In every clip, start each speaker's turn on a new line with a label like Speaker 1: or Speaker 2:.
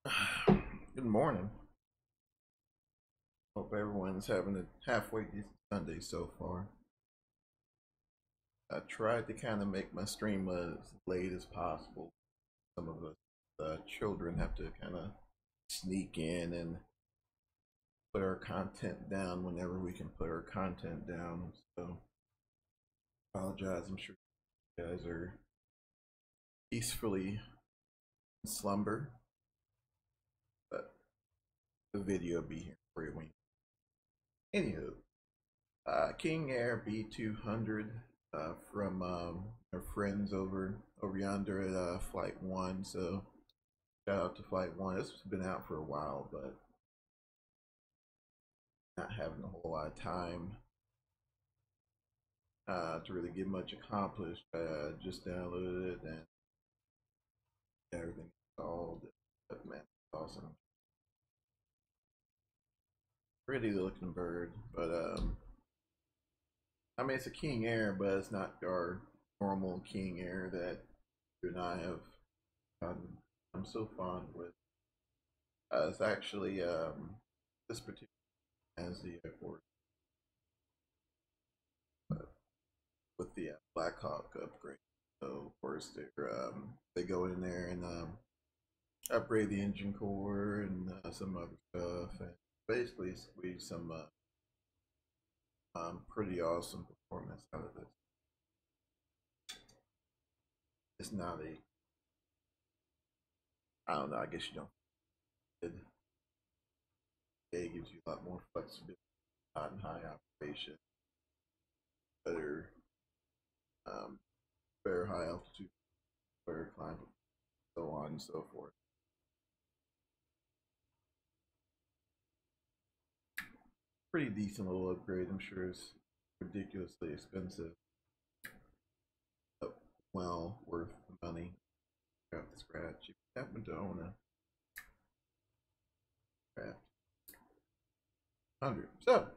Speaker 1: Good morning. Hope everyone's having a halfway decent Sunday so far. I tried to kind of make my stream as late as possible. Some of us children have to kind of sneak in and put our content down whenever we can put our content down. So, apologize. I'm sure you guys are peacefully in slumber, but the video will be here for you when. Anywho, King Air B200 from our friends over yonder at Flight1. So shout out to Flight1. This has been out for a while, but not having a whole lot of time to really get much accomplished. Just downloaded it and everything installed. But man, it's awesome. Pretty looking bird, but I mean, it's a King Air, but it's not our normal King Air that you and I have gotten. I'm so fond with. It's actually this particular as the airport, but with the Black Hawk upgrade. So of course they go in there and upgrade the engine core and some other stuff, and basically squeeze some pretty awesome performance out of this. It's not a, I don't know, I guess you don't. It gives you a lot more flexibility on high operation, better, um, better high altitude, better climb, so on and so forth. Pretty decent little upgrade. I'm sure it's ridiculously expensive, but well worth the money. Got the scratch. You happen to own a craft 100. So,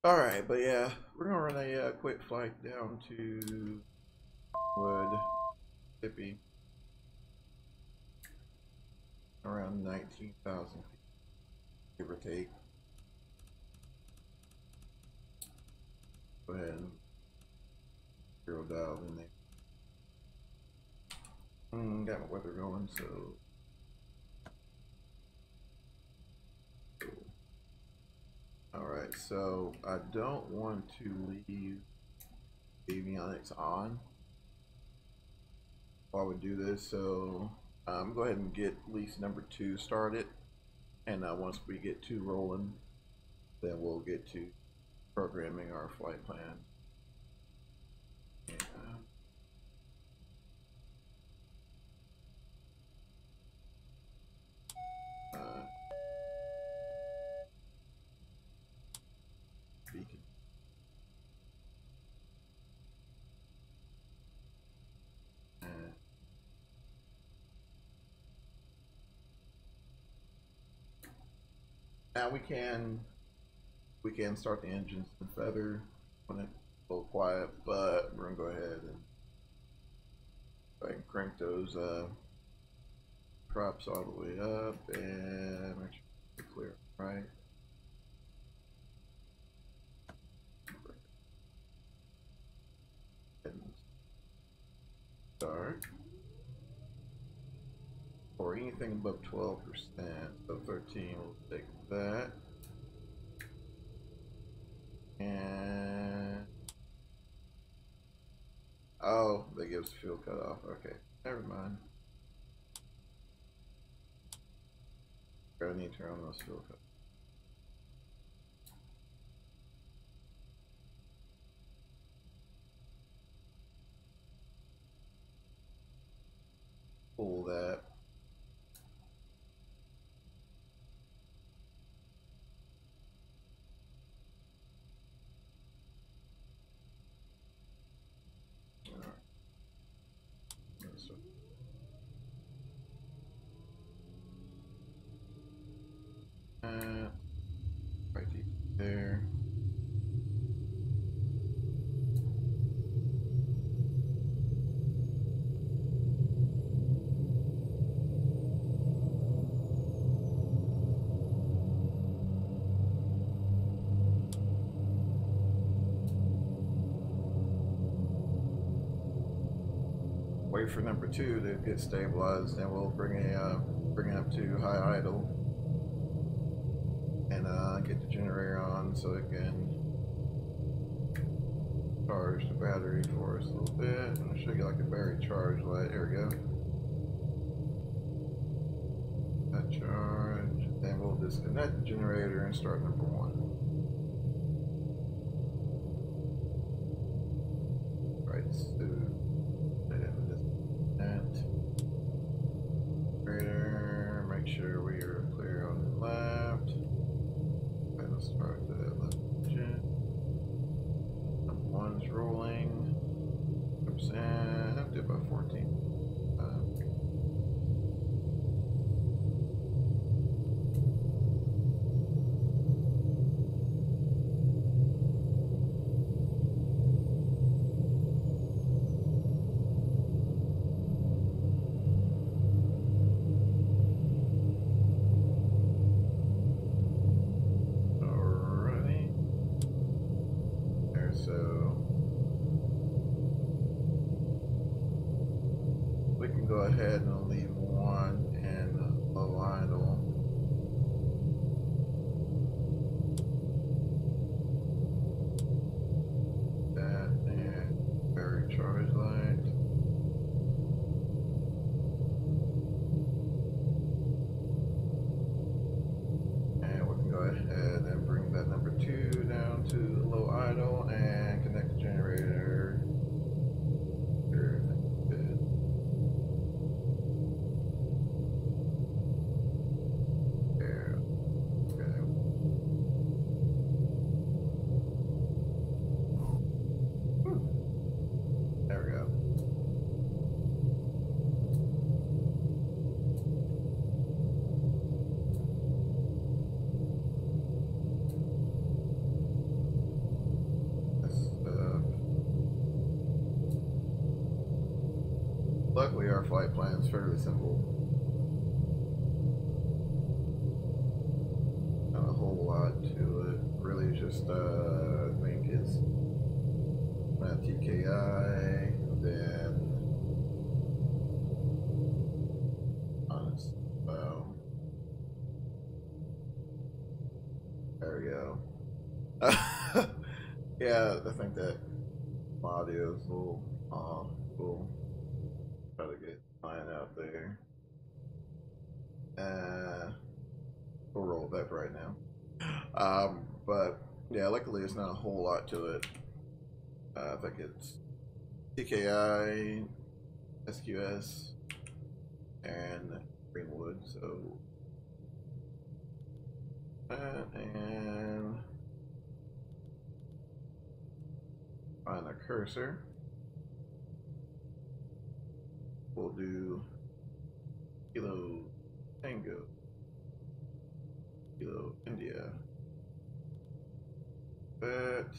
Speaker 1: all right, but yeah, we're gonna run a quick flight down to Wood, Mississippi, around 19,000 feet, give or take. Go ahead and zero dial in there. Got my weather going, so alright, so I don't want to leave avionics on while we do this, so go ahead and get lease number 2 started, and once we get 2 rolling, then we'll get to programming our flight plan. Yeah. Beacon. Now we can start the engines and feather when it's a little quiet, but we're gonna go ahead and crank those props all the way up and make sure it's clear, right? And start. Or anything above 12%, so 13, we'll take that. And oh, that gives fuel cutoff. Okay, never mind. I need to turn on those fuel cutoff. Pull that. wait for number 2 to get stabilized, and we'll bring it up to high idle and get the generator on so it can charge the battery for us a little bit. I'm gonna show you like a battery charge light. There we go. That charge. Then we'll disconnect the generator and start number 1. Right, so generator. Make sure we are clear on the left. And let's start the left engine. Number 1's rolling. 100%. Do about 14. Go ahead and leave 1 in low idle. That and battery charge light. And we can go ahead and bring that number 2 down to low idle and connect the generator. Luckily, our flight plan is fairly simple. Not a whole lot to it. Really, just I think it's TKI, then honest. There we go. Yeah, I think that my audio is a little cool. Try to get mine out there. We'll roll that right now. But yeah, luckily it's not a whole lot to it. I think it's TKI, SQS, and Greenwood. So and find a cursor. We'll do Kilo Tango, Kilo India, but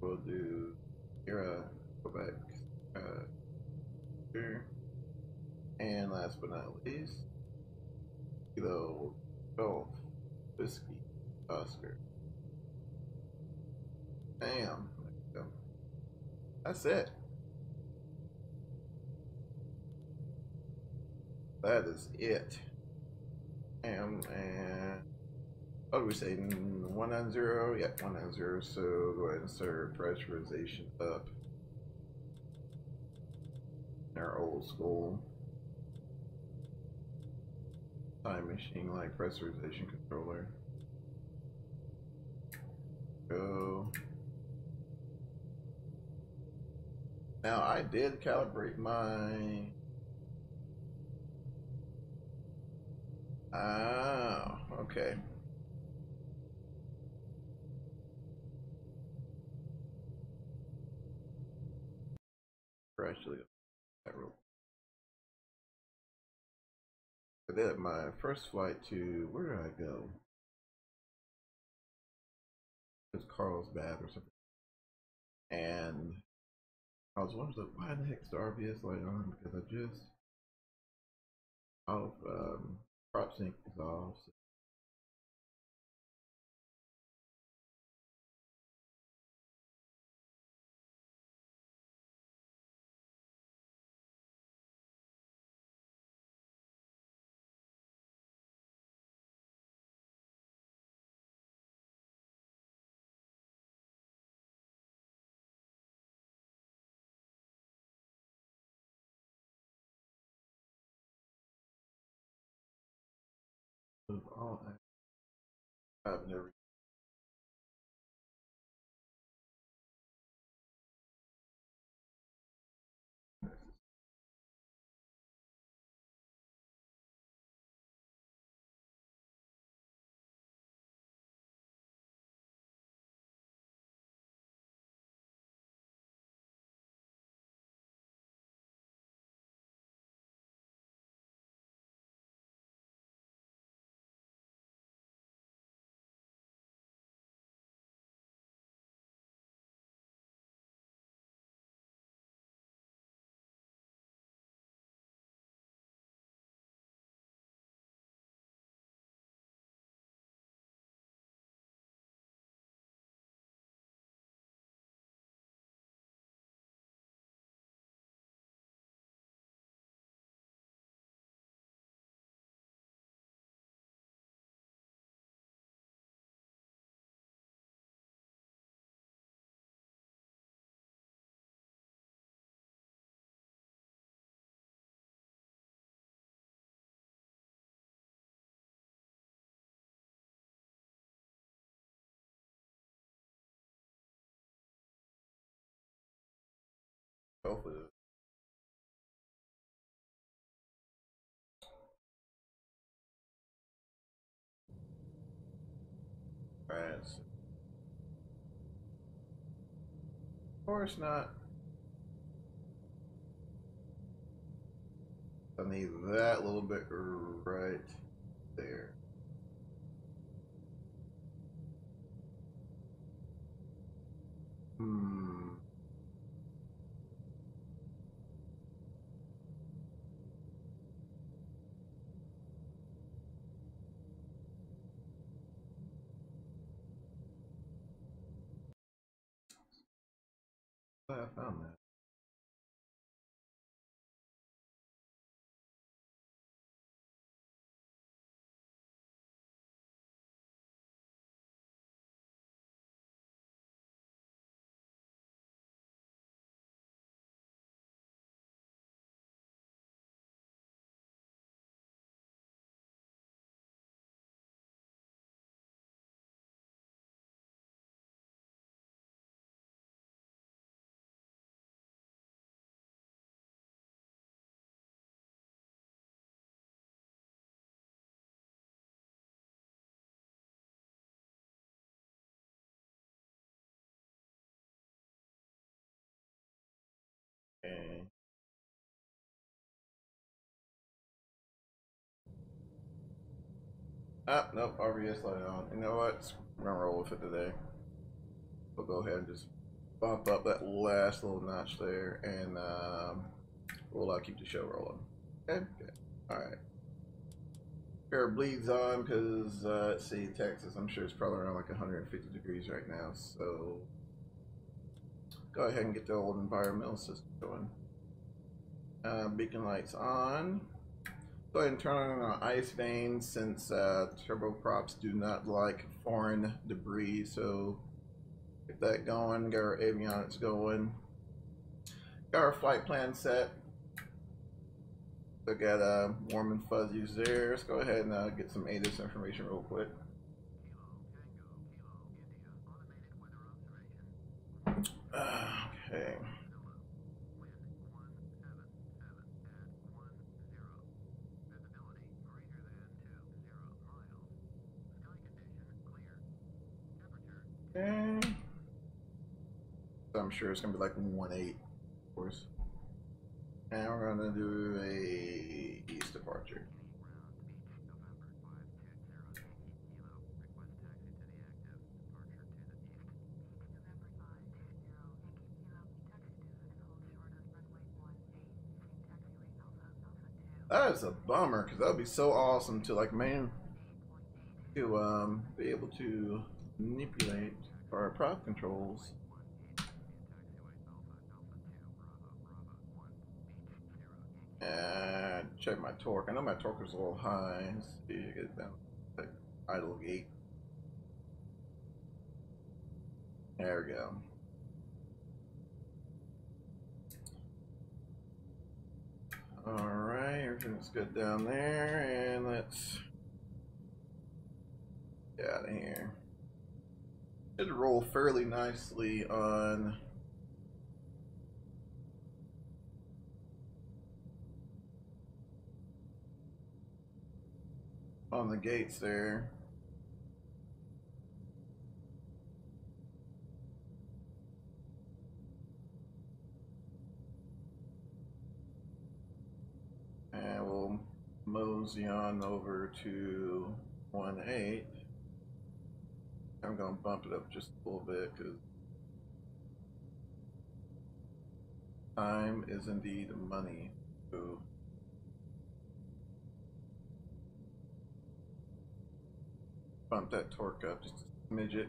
Speaker 1: we'll do Quebec, here, and last but not least, Kilo Golf Whiskey Oscar. Bam, that's it. That is it. And what do we say? 190? Yep, 190. So go ahead and start pressurization up. Our old school time machine like pressurization controller. Go. Now I did calibrate my. Ah, okay. Actually, I did my first flight to where did I go? It's Carlsbad or something, and I was wondering why the heck's the RBS light on, because I just prop sync is off. So Oh, I've never. Hopefully, right. Of course not. I need that little bit right there. Hmm. I found that. Okay. Ah, nope, RBS light on. You know what? We're gonna roll with it today. We'll go ahead and just bump up that last little notch there, and we'll keep the show rolling. Okay, good. All right. Pair of bleeds on because let's see, Texas. I'm sure it's probably around like 150 degrees right now. So go ahead and get the old environmental system going. Beacon lights on. Go ahead and turn on our ice veins since turboprops do not like foreign debris. So get that going. Get our avionics going. Got our flight plan set. So got warm and fuzzies there. Let's go ahead and get some ATIS information real quick. Okay. Okay. So I'm sure it's gonna be like 1-8, of course. And we're gonna do a east departure. That is a bummer because that would be so awesome to like be able to manipulate our prop controls. And check my torque. I know my torque is a little high. Let's see, get it down to idle gate. There we go. Alright, everything's good down there, and let's Get out of here. Should roll fairly nicely on the gates there. And we'll mosey on over to 1.8. I'm going to bump it up just a little bit because time is indeed money. So bump that torque up just a midget.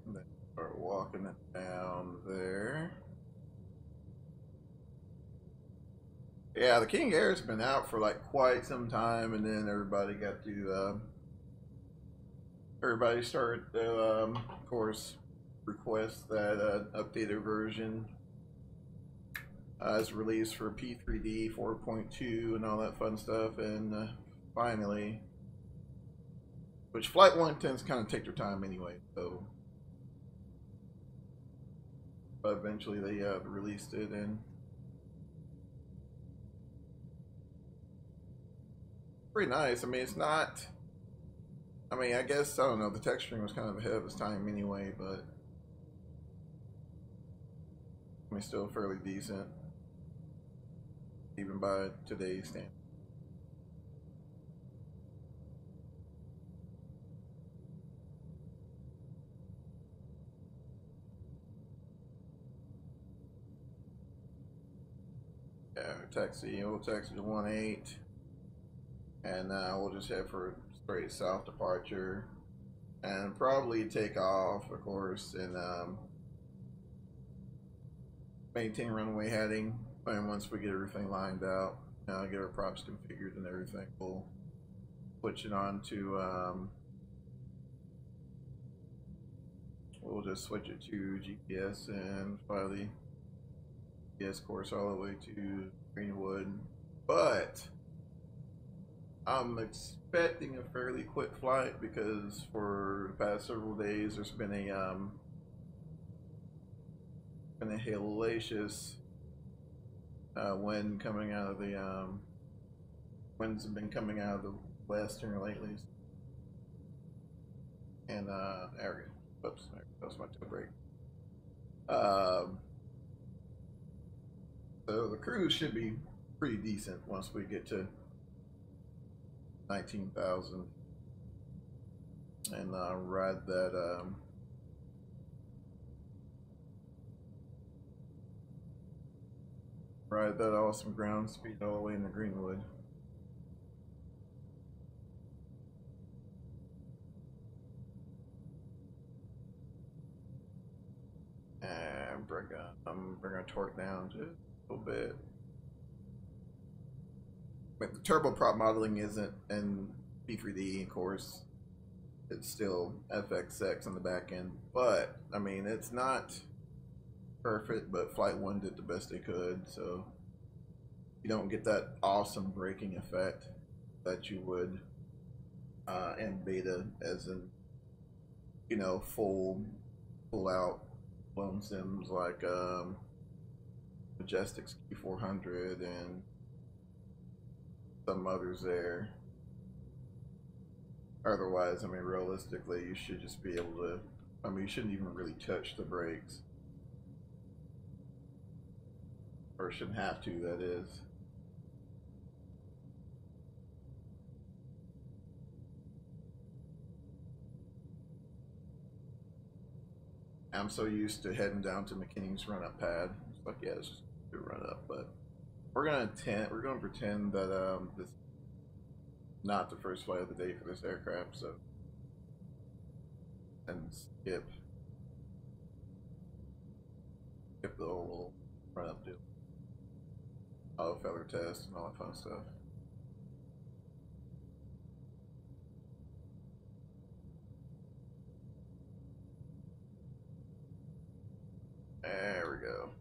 Speaker 1: And then start walking it down there. Yeah, the King Air's been out for like quite some time, and then everybody got to everybody started to, of course, request that updated version is released for P3D 4.2 and all that fun stuff, and finally, which Flight1 tends to kind of take their time anyway, so but eventually they released it, and pretty nice. I mean, it's not. I mean, I guess I don't know. The texturing was kind of ahead of its time anyway, but I mean, still fairly decent, even by today's standards. Yeah, we'll taxi to 1.8, and we'll just head for a straight south departure, and probably take off, of course, and maintain runway heading. And once we get everything lined out, get our props configured and everything, we'll switch it on to we'll just switch it to GPS and fly the GPS course all the way to Greenwood. But I'm expecting a fairly quick flight because for the past several days there's been a hellacious wind coming out of the winds have been coming out of the west here lately, and there we go. Oops, that was my toe brake. So the cruise should be pretty decent once we get to 19,000 and ride that awesome ground speed all the way into Greenwood. And bring our torque down just a little bit. But the turboprop modeling isn't in P3D, of course. It's still FXX on the back end, but I mean, it's not perfect, but Flight1 did the best they could, so you don't get that awesome braking effect that you would in beta, as in, you know, full out blown sims like Majestic's Q400 and some others there. Otherwise, I mean, realistically, you should just be able to, I mean, you shouldn't even really touch the brakes. Or shouldn't have to, that is. I'm so used to heading down to McKinney's run-up pad. It's like, yeah, it's just a run-up, but we're gonna pretend that this is not the first flight of the day for this aircraft, so and skip the whole run-up deal, auto feather test and all that fun stuff. There we go.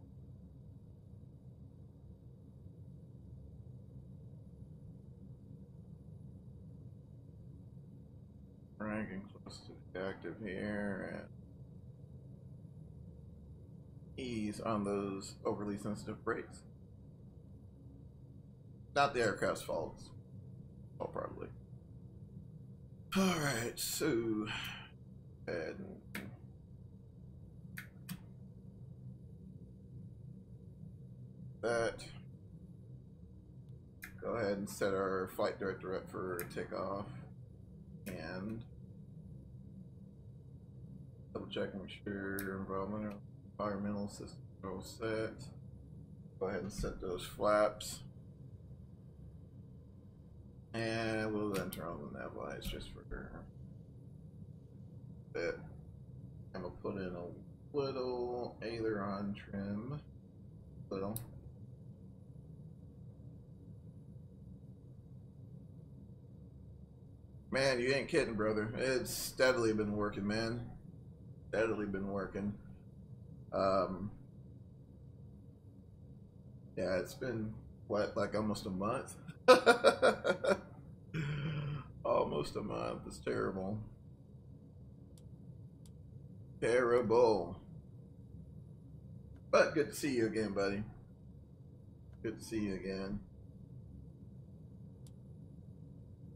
Speaker 1: cranking close to the active here and ease on those overly sensitive brakes. Not the aircraft's fault. Oh, probably. Alright, so and that. Go ahead and set our flight director up for takeoff and double check and make sure environmental system are all set. Go ahead and set those flaps. And we'll then turn on the nav lights just for that. I'm gonna put in a little aileron trim. Little. Man, you ain't kidding, brother. It's steadily been working, man. Steadily been working. Yeah, it's been what, like almost a month. Almost a month. It's terrible. Terrible. But good to see you again, buddy. Good to see you again.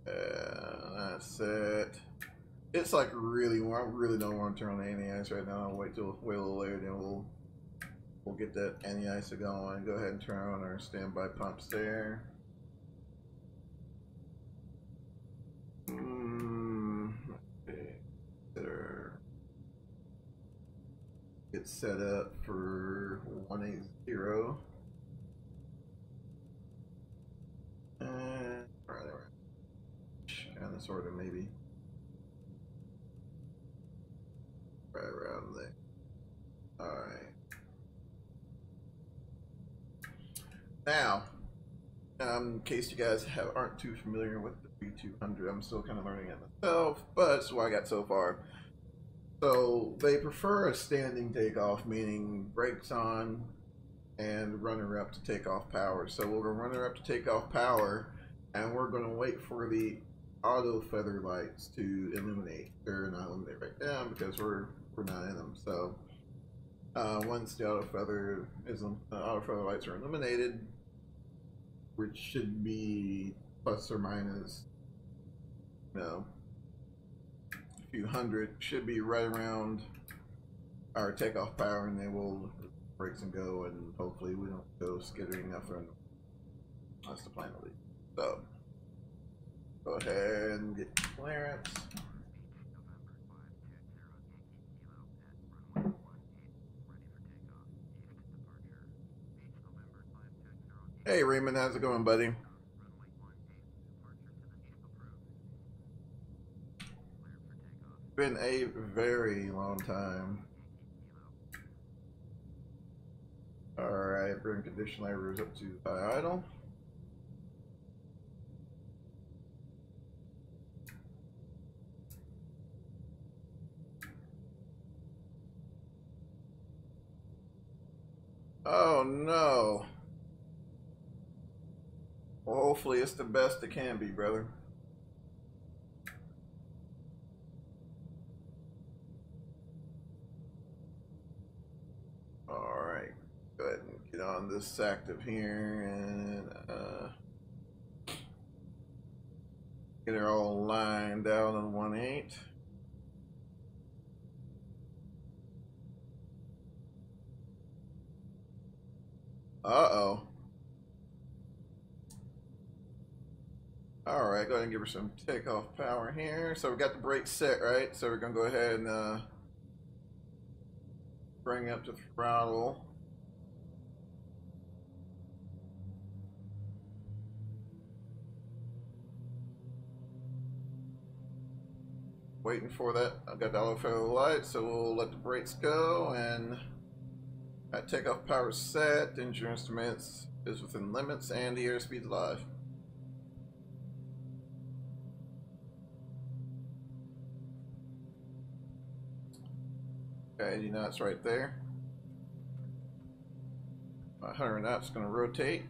Speaker 1: That's it. It's like really warm. I really don't want to turn on the anti-ice right now. I'll wait a little later, then we'll get that anti-ice going. Go ahead and turn on our standby pumps there. Get set up for 180. And right. Kind of sort of maybe right around there. All right. Now, in case you guys aren't too familiar with the B200, I'm still kind of learning it myself, but it's what I got so far. So they prefer a standing takeoff, meaning brakes on and runner up to takeoff power. So we're going to runner up to takeoff power, and we're going to wait for the auto feather lights to illuminate. They're not illuminated right now because we're not in them. So once the auto feather lights are illuminated, which should be plus or minus, you know, a few hundred, should be right around our takeoff power, and they will brakes and go, and hopefully we don't go skittering up there. That's the plan, at least. So go ahead and get clearance. Hey Raymond, how's it going, buddy? Been a very long time. Alright, bring condition labors up to high idle. Oh no. Well, hopefully it's the best it can be, brother. Alright, go ahead and get on this active here and get her all lined out on 1.8. Uh-oh. Alright, go ahead and give her some takeoff power here. So we got the brakes set, right? So we're going to go ahead and bring up to throttle. Waiting for that. I've got the auto feather light, so we'll let the brakes go, and that takeoff power set. Engine instruments is within limits, and the airspeed's live. Okay, you know it's right there. 100 knots going to rotate.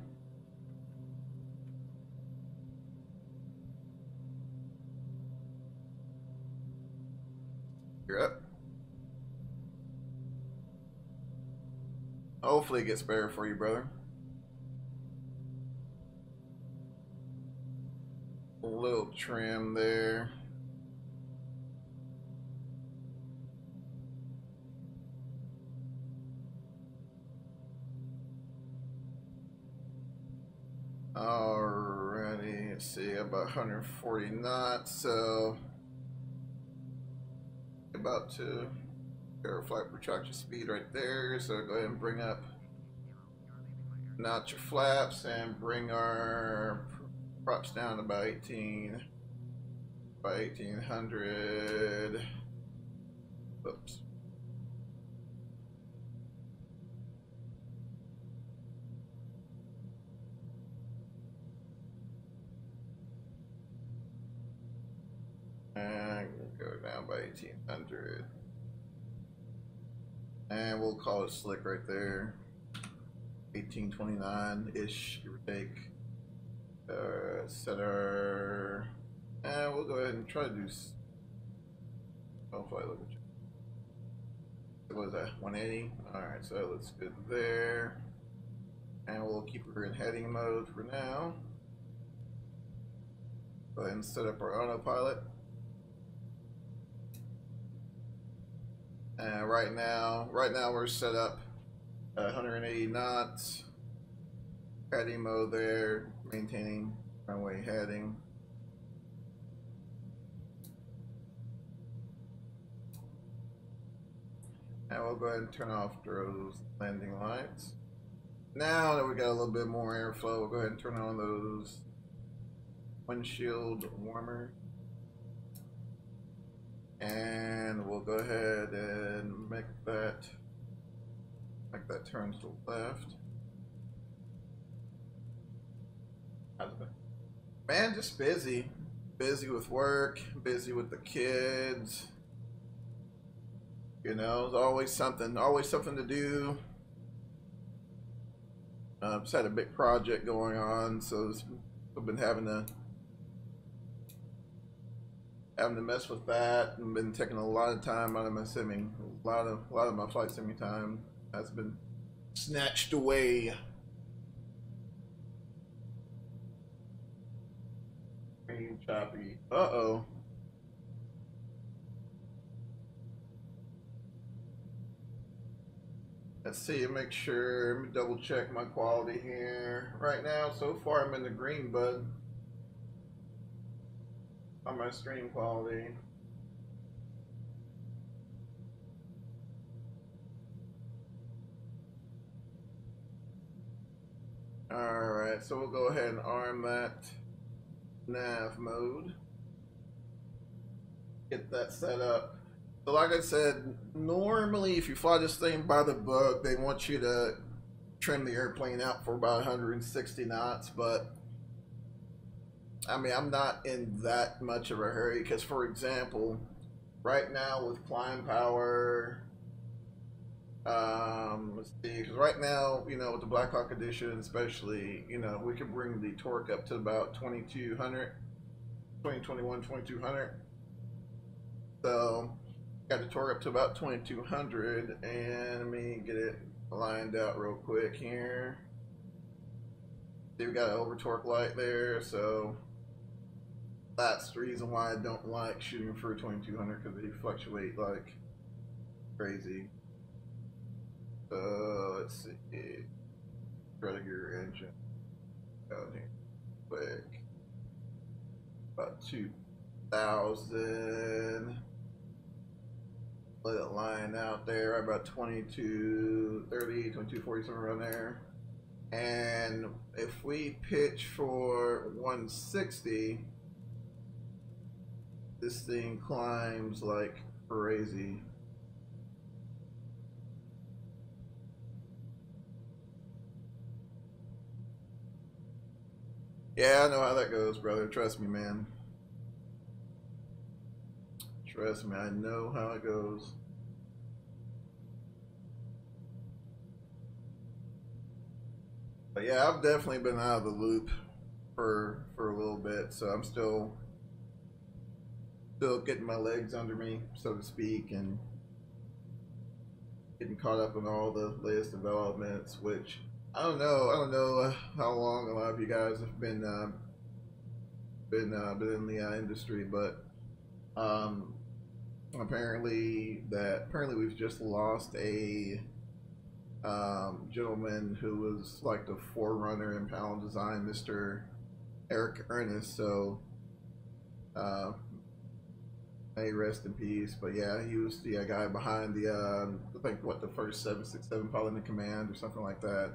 Speaker 1: You're up. Hopefully it gets better for you, brother. A little trim there. Alrighty, let's see, about 140 knots, so about to flight protractor speed right there. So go ahead and bring up notch your flaps and bring our props down to about 1800. Oops. And go down by 1800. And we'll call it slick right there. 1829-ish, give or take. Set our... And we'll go ahead and try to do... Hopefully I look at you. What is that, 180? Alright, so let's go there. And we'll keep her in heading mode for now. Go ahead and set up our autopilot. And right now we're set up 180 knots. Heading mode there, maintaining runway heading. And we'll go ahead and turn off those landing lights. Now that we got a little bit more airflow, we'll go ahead and turn on those windshield warmers. And we'll go ahead and make that turn to the left. Man, just busy with work, busy with the kids. You know, there's always something to do. Just had a big project going on, so I've been having to mess with that, and been taking a lot of time out of my simming. A lot of my flight simming time has been snatched away. Green choppy. Uh-oh. Let's see, make sure, let me double check my quality here. Right now, so far I'm in the green, bud. On my stream quality. Alright, so we'll go ahead and arm that nav mode. Get that set up. So like I said, normally if you fly this thing by the book, they want you to trim the airplane out for about 160 knots, but I mean, I'm not in that much of a hurry because, for example, right now with climb power, let's see, because right now, you know, with the Black Hawk edition especially, you know, we can bring the torque up to about 2200, 2021, 2200. So, got the torque up to about 2200, and let me get it lined out real quick here. See, we got an over torque light there, so that's the reason why I don't like shooting for 2200, because they fluctuate like crazy. So let's see, try to get your engine out here quick. About 2000. Let it line out there about 2230, 2240, somewhere around there. And if we pitch for 160, this thing climbs like crazy. Yeah, I know how that goes, brother. Trust me, man. Trust me, I know how it goes. But yeah, I've definitely been out of the loop for a little bit, so I'm still still getting my legs under me, so to speak, and getting caught up on all the latest developments. Which I don't know how long a lot of you guys have been in the industry, but um, apparently we've just lost a gentleman who was like the forerunner in panel design, Mr. Eric Ernest. So may rest in peace. But yeah, he was the guy behind the I think what, the first 767 pilot in command or something like that.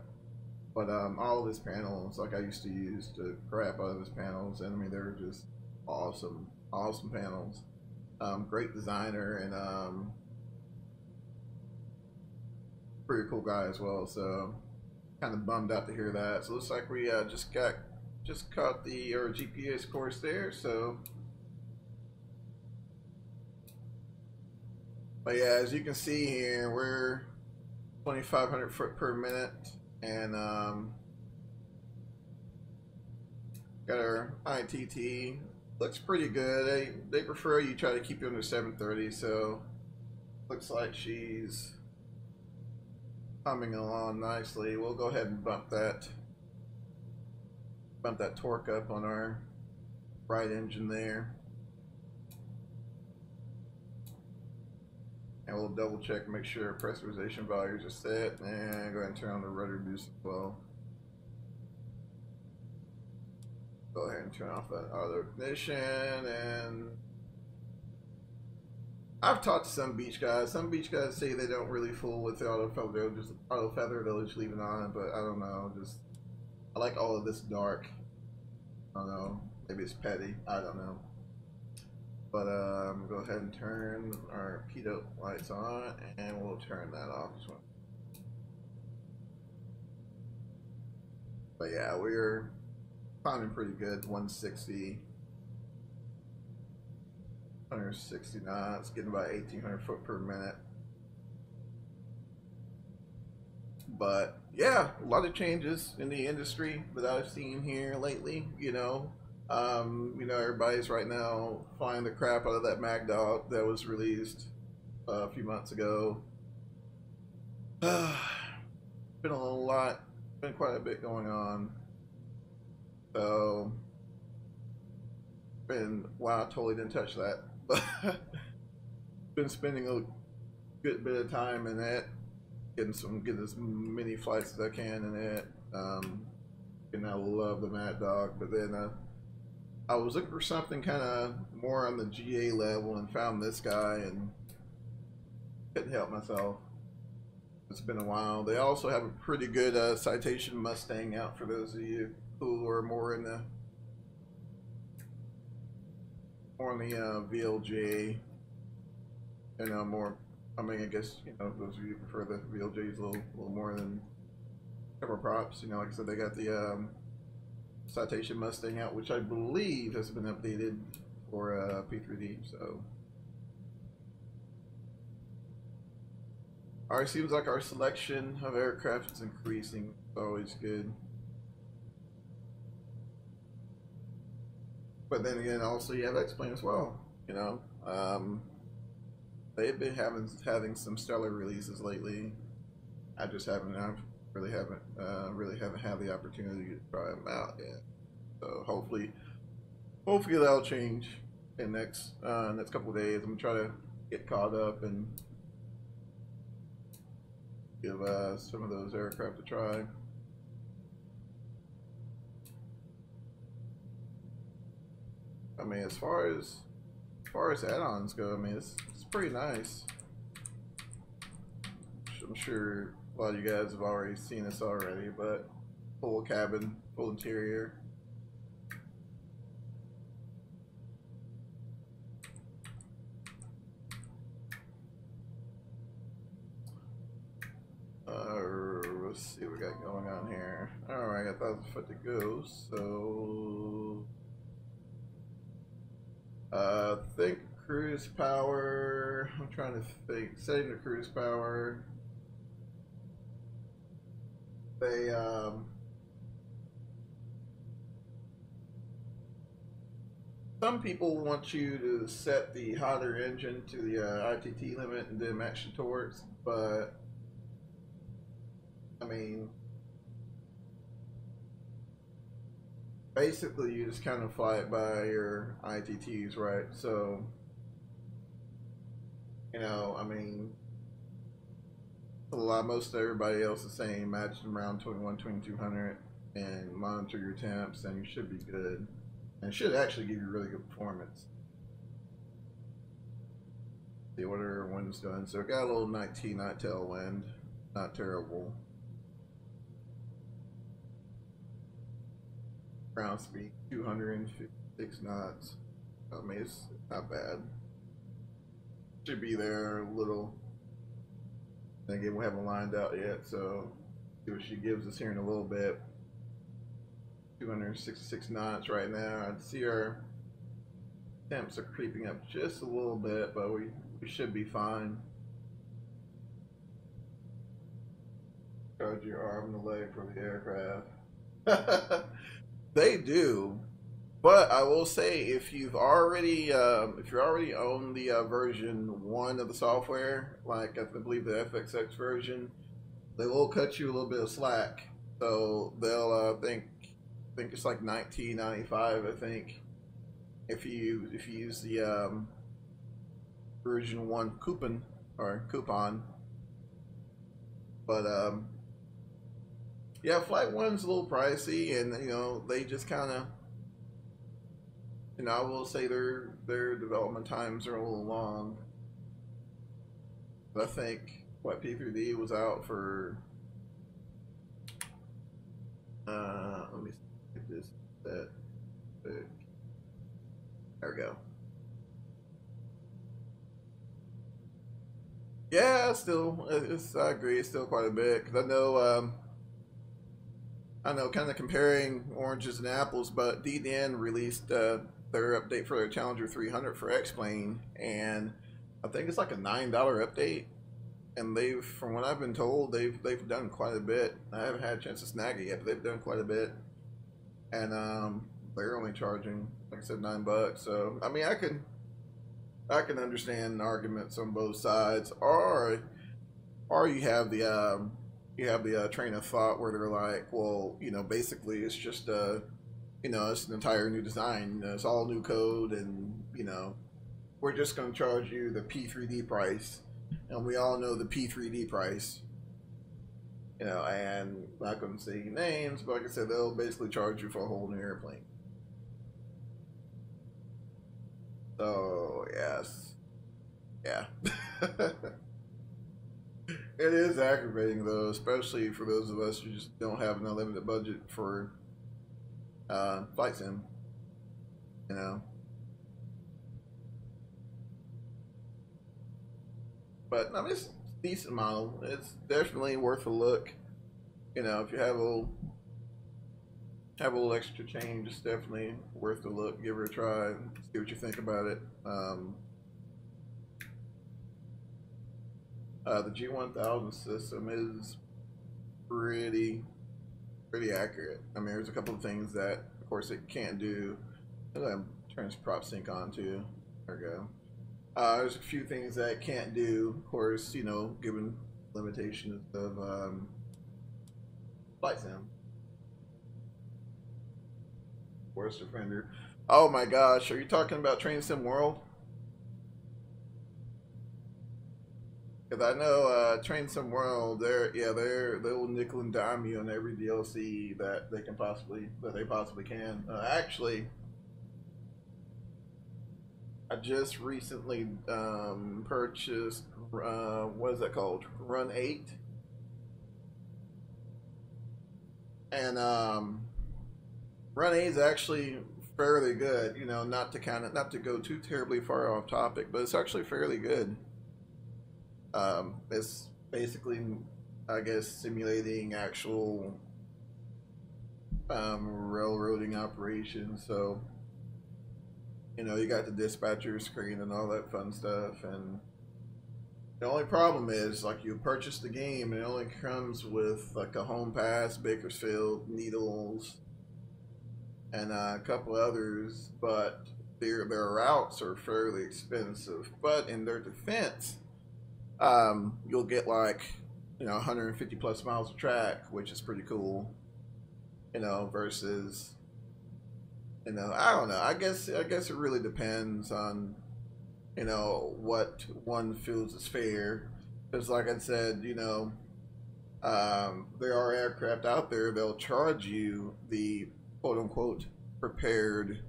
Speaker 1: But all of his panels, like I used to use to crap out of his panels, and I mean they were just awesome panels. Great designer, and pretty cool guy as well. So kind of bummed out to hear that. So it looks like we just caught the GPS course there. So, but yeah, as you can see here, we're 2,500 foot per minute, and got our ITT. Looks pretty good. They prefer you try to keep you under 730. So looks like she's coming along nicely. We'll go ahead and bump that torque up on our right engine there, and we'll double check, make sure pressurization values are set, and go ahead and turn on the rudder boost as well. Go ahead and turn off that auto ignition. And I've talked to some beach guys. Some beach guys say they don't really fool with the auto feather. They'll just auto feather. They'll just leave it on. But I don't know. Just I like all of this dark. I don't know. Maybe it's petty. I don't know. But go ahead and turn our pitot lights on, and we'll turn that off as well. But yeah, we're climbing pretty good. 160. 160 knots, getting about 1,800 foot per minute. But yeah, a lot of changes in the industry that I've seen here lately. You know, everybody's right now flying the crap out of that Mag Dog that was released a few months ago. Been quite a bit going on. So, wow, I totally didn't touch that. But been spending a good bit of time in it, getting as many flights as I can in it. And I love the Mad Dog, but then I was looking for something kind of more on the GA level and found this guy and couldn't help myself. It's been a while. They also have a pretty good Citation Mustang out for those of you who are more in the VLJ, and more. I mean, I guess those of you who prefer the VLJs a little more than turboprops. Like I said, they got the Citation Mustang out, which I believe has been updated for P3D. So, alright, seems like our selection of aircraft is increasing. It's always good. But then again, also you have X-Plane as well. They've been having some stellar releases lately. I really haven't had the opportunity to try them out yet. So hopefully that'll change in next couple of days. I'm gonna try to get caught up and give some of those aircraft a try. I mean, as far as add-ons go, I mean, it's pretty nice. I'm sure a lot of you guys have already seen this already, but full cabin, full interior. Let's see what we got going on here. Alright, I got 1,000 foot to go, so think cruise power. I'm trying to think. Setting the cruise power. They, some people want you to set the hotter engine to the ITT limit and then match the torques, but I mean, basically you just kind of fly it by your ITTs, right? So, you know, I mean, most everybody else is saying match them around 21, 2200 and monitor your temps, and you should be good. And it should actually give you really good performance. See what our wind's doing. So it got a little 19 knot tailwind, not terrible. Ground speed 256 knots. I mean, it's not bad. Should be there a little. Again, we haven't lined out yet, so see what she gives us here in a little bit. 266 knots right now. I'd see our temps are creeping up just a little bit, but we should be fine. Charge your arm and leg for the aircraft. They do, but I will say if you've already own the version 1 of the software, like I believe the FXX version, they will cut you a little bit of slack. So they'll think it's like $19.95, I think, if you use the version 1 coupon. But yeah, Flight1's a little pricey, and you know they just kind of, you know, I will say their development times are a little long. But I think what P3D was out for. Let me see if this that. There we go. Yeah, still, I agree. It's still quite a bit, because I know, kind of comparing oranges and apples, but DDN released their update for their Challenger 300 for X-Plane, and I think it's like a $9 update, and they've, from what I've been told, they've done quite a bit. I haven't had a chance to snag it yet, but they've done quite a bit, and they're only charging, like I said, $9. So I mean, I can understand arguments on both sides, or you have the train of thought where they're like, well, you know, basically it's just you know, it's an entire new design, you know, it's all new code, and you know, we're just going to charge you the P3D price, and we all know the P3D price, you know, and I'm not going to say names, but like I said, they'll basically charge you for a whole new airplane. So yes, yeah. It is aggravating though, especially for those of us who just don't have an unlimited budget for flight sim, you know. But I mean, it's a decent model. It's definitely worth a look. You know, if you have a little extra change, it's definitely worth a look. Give her a try and see what you think about it. The G1000 system is pretty accurate. I mean, there's a couple of things that, of course, it can't do. Turn this prop sync on too. There we go. There's a few things that it can't do, of course, you know, given limitations of flight sim. Worst offender. Oh my gosh, are you talking about Train Sim World? Because I know Train Sim World, they'll nickel and dime you on every DLC that they possibly can. Actually, I just recently purchased what is that called? Run 8, and Run 8 is actually fairly good. You know, not to go too terribly far off topic, but it's actually fairly good. It's basically, I guess, simulating actual railroading operations. So, you know, you got the dispatcher screen and all that fun stuff. And the only problem is, like, you purchase the game and it only comes with like a home pass, Bakersfield, Needles, and a couple others. But their routes are fairly expensive, but in their defense, you'll get like 150 plus miles of track, which is pretty cool. Versus I don't know. I guess it really depends on what one feels is fair. Because like I said, there are aircraft out there they'll charge you the quote unquote prepared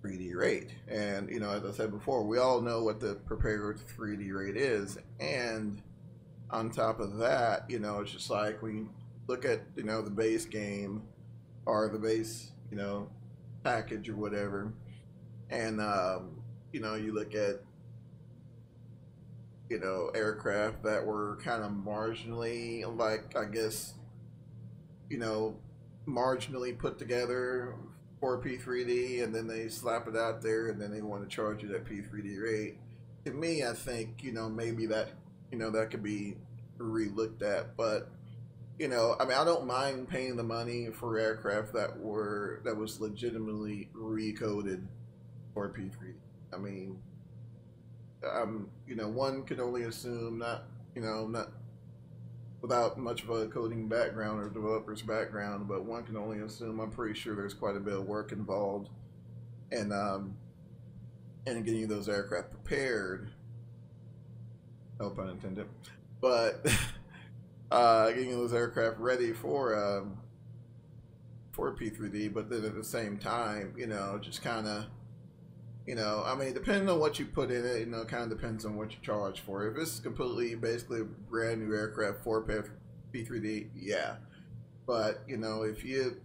Speaker 1: 3D rate. And as I said before, we all know what the prepared 3D rate is. And on top of that, it's just like when you look at the base game or the base package or whatever, and you look at aircraft that were kind of marginally, like, I guess, marginally put together for P3D, and then they slap it out there, and then they want to charge you that P3D rate. To me, I think maybe that that could be re-looked at, but I mean, I don't mind paying the money for aircraft that was legitimately recoded for P3D. I mean, one can only assume, not without much of a coding background or developer's background, but one can only assume. I'm pretty sure there's quite a bit of work involved, and getting those aircraft prepared. No pun intended, but getting those aircraft ready for P3D, but then at the same time, just kind of. I mean, depending on what you put in it, kind of depends on what you charge for. If it's completely, basically a brand new aircraft for P3D, yeah. But, if you,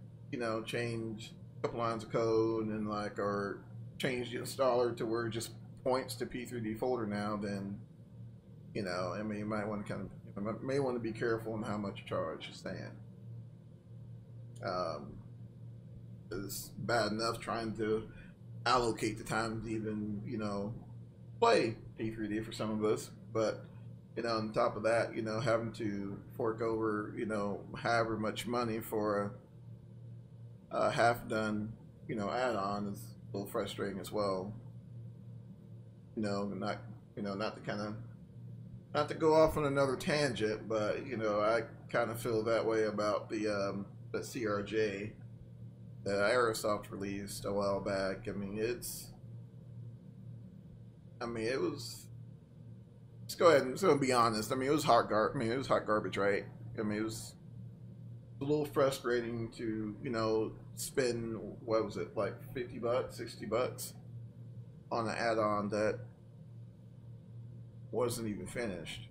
Speaker 1: change a couple lines of code and or change the installer to where it just points to P3D folder now, then, I mean, you might want to may want to be careful on how much you charge, just saying. It's bad enough trying to allocate the time to even play P3D for some of us, but on top of that, having to fork over however much money for a half done add-on is a little frustrating as well. Not to go off on another tangent, but I kind of feel that way about the CRJ that Aerosoft released a while back. I mean, it was. Let's go ahead and just gonna be honest. I mean, it was hot garbage, right? I mean, it was a little frustrating to spend, what was it, like $50, $60 on an add-on that wasn't even finished.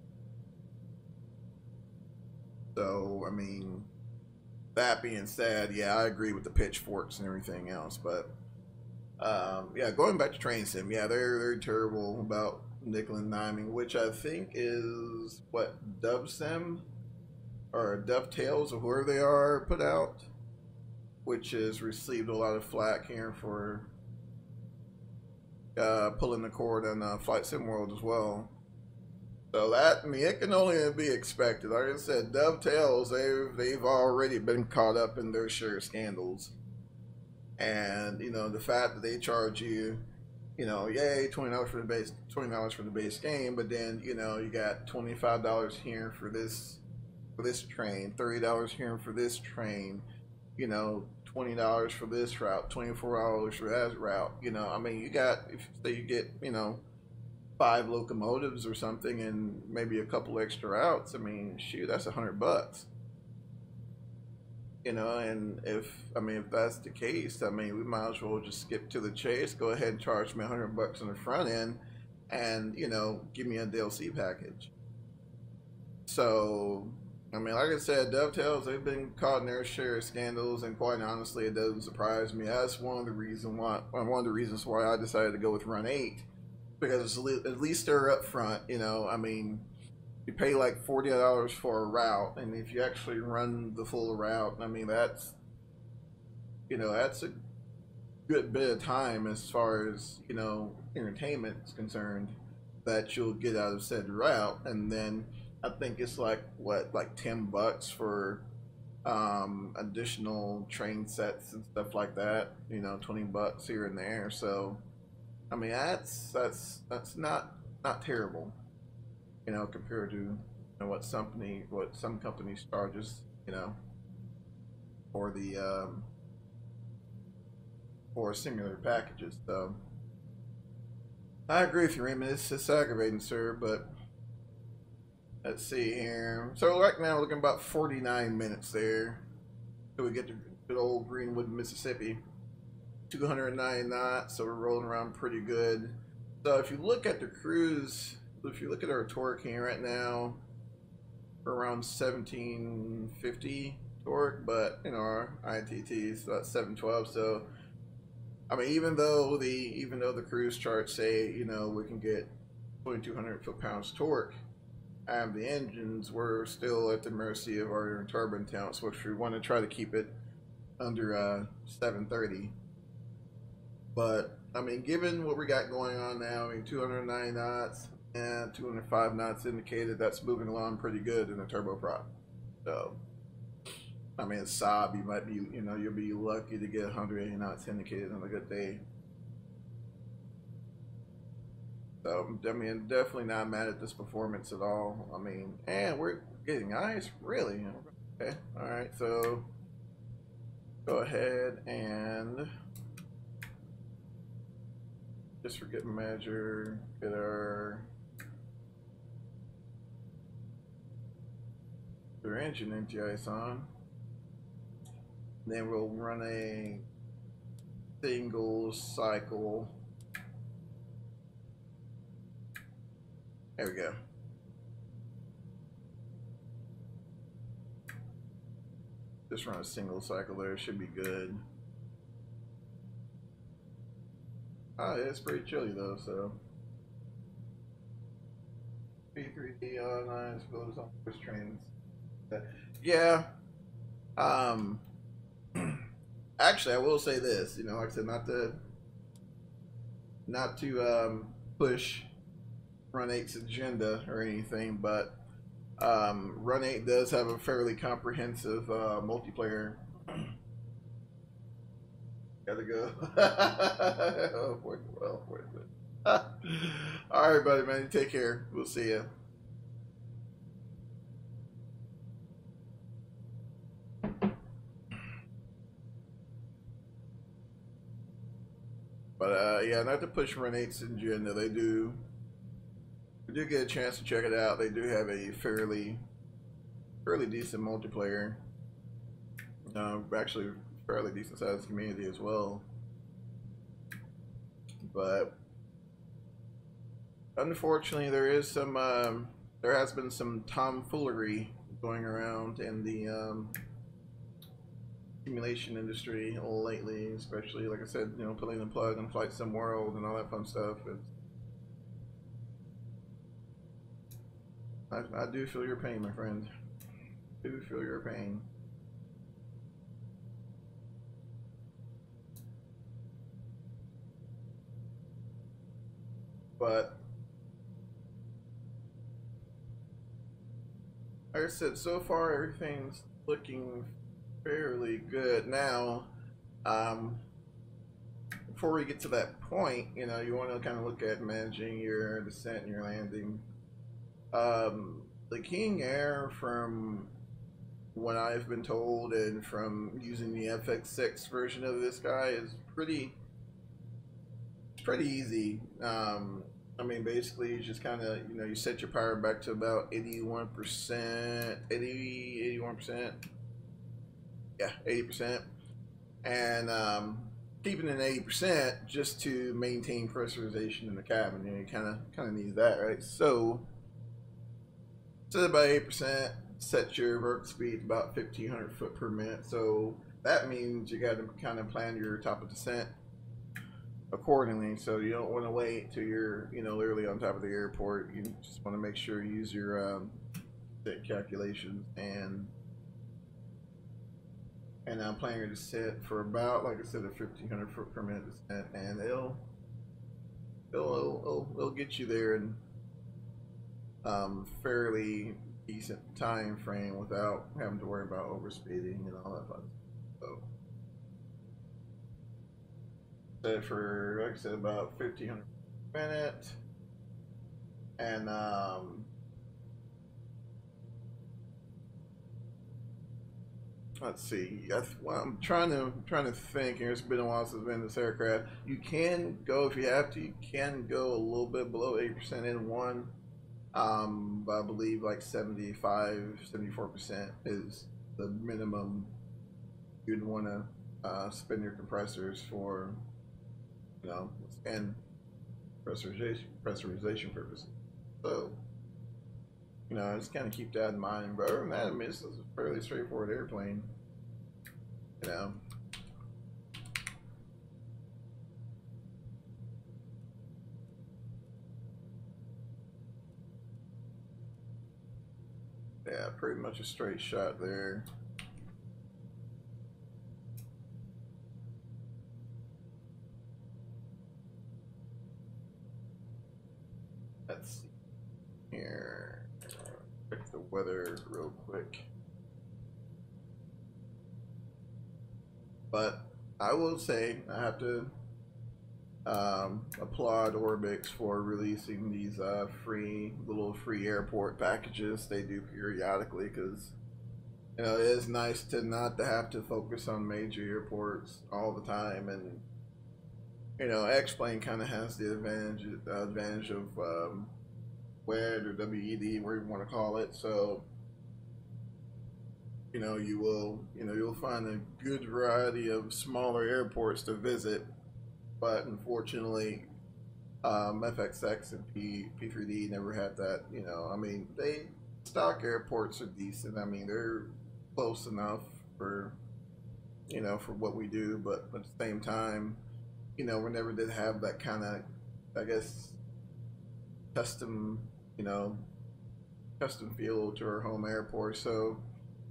Speaker 1: So I mean, that being said, yeah, I agree with the pitchforks and everything else, but yeah, going back to Train Sim, yeah, they're terrible about nickel and diming, which I think is what DubSim or Dovetails or whoever they are put out, which has received a lot of flack here for pulling the cord on Flight Sim World as well. So that, I mean, it can only be expected. Like I said, Dovetails, they've already been caught up in their share of scandals. And, the fact that they charge you, yay, $20 for the base game, but then, you got $25 here for this train, $30 here for this train, $20 for this route, $24 for that route. I mean, you got, if say you get, 5 locomotives or something and maybe a couple extra routes, I mean, shoot, that's $100. And if that's the case, I mean, we might as well just skip to the chase, go ahead and charge me $100 on the front end and, give me a DLC package. So, I mean, like I said, Dovetails, they've been caught in their share of scandals, and quite honestly, it doesn't surprise me. That's one of the reasons why I decided to go with Run 8. Because at least they're up front, I mean, you pay like $40 for a route, and if you actually run the full route, I mean, that's a good bit of time as far as entertainment is concerned that you'll get out of said route. And then I think it's like $10 for additional train sets and stuff like that, $20 here and there. So I mean, that's not terrible, you know, compared to, you know, what some companies charges, you know, for the for similar packages. So I agree with you, Raymond. It's aggravating, sir, but let's see here. So right now we're looking about 49 minutes there till we get to good old Greenwood, Mississippi. 209 knots, so we're rolling around pretty good. So if you look at the cruise, if you look at our torque here right now, we're around 1750 torque, but you know our ITT is about 712. So I mean, even though the cruise charts say, you know, we can get 2,200 foot-pounds torque, the engines were still at the mercy of our turbine counts, which we want to try to keep it under 730. But I mean, given what we got going on now, I mean, 209 knots and 205 knots indicated, that's moving along pretty good in a turboprop. So I mean, Saab, you might be, you know, you'll be lucky to get 180 knots indicated on a good day. So, I mean, definitely not mad at this performance at all. I mean, and we're getting ice, really. Okay, all right, so go ahead and just forget measure, get our engine NTIs on. Then we'll run a single cycle. There we go. Just run a single cycle there, should be good. Oh, yeah, it's pretty chilly though, so. B200 online, goes on first trains. Yeah. Actually, I will say this, you know, like I said, not to push Run 8's agenda or anything, but Run 8 does have a fairly comprehensive multiplayer. Gotta go. Oh, boy, well, boy. All right, buddy, man. Take care. We'll see you. But yeah, not to push Run 8's agenda. They do get a chance to check it out. They do have a fairly decent multiplayer. Actually, fairly decent sized community as well. But unfortunately, there has been some tomfoolery going around in the simulation industry lately, especially, like I said, you know, pulling the plug on Flight1 World and all that fun stuff. I do feel your pain, my friend. I do feel your pain. But like I said, so far everything's looking fairly good. Now, before we get to that point, you know, you want to kind of look at managing your descent and your landing. The King Air, from what I've been told and from using the FX6 version of this guy, is pretty easy. I mean, basically, you just kind of, you know, you set your power back to about 81%, 81%. Yeah, 80%. And keeping it at 80% just to maintain pressurization in the cabin. You know, you kind of need that, right? So set about 8%, set your vertical speed to about 1,500 foot per minute. So that means you got to kind of plan your top of descent accordingly. So you don't want to wait till you're, you know, literally on top of the airport. You just want to make sure you use your calculations and I'm planning to set for about, like I said, a 1,500 foot per minute descent, and it'll get you there in fairly decent time frame without having to worry about overspeeding and all that fun stuff. So Set it for, like I said, about 1,500 minutes. And let's see. Well, I'm trying to think. It's been a while since I've been in this aircraft. You can go if you have to. You can go a little bit below 80% in one. But I believe like 75, 74% is the minimum you'd want to spin your compressors for, you know, and pressurization purposes. So, you know, just kind of keep that in mind. But other than that, I mean, this is a fairly straightforward airplane. You know. Yeah, pretty much a straight shot there. Let's see here. Check the weather real quick. But I will say I have to applaud Orbix for releasing these little free airport packages they do periodically, because you know it is nice to not to have to focus on major airports all the time. And you know, X-Plane kind of has the advantage of WED or WED, whatever you want to call it. So you know, you'll find a good variety of smaller airports to visit. But unfortunately, FXX and P3D never had that. You know, I mean, stock airports are decent. I mean, they're close enough for, you know, for what we do. But at the same time, you know, we never did have that kind of, I guess, custom, you know, custom feel to our home airport. So,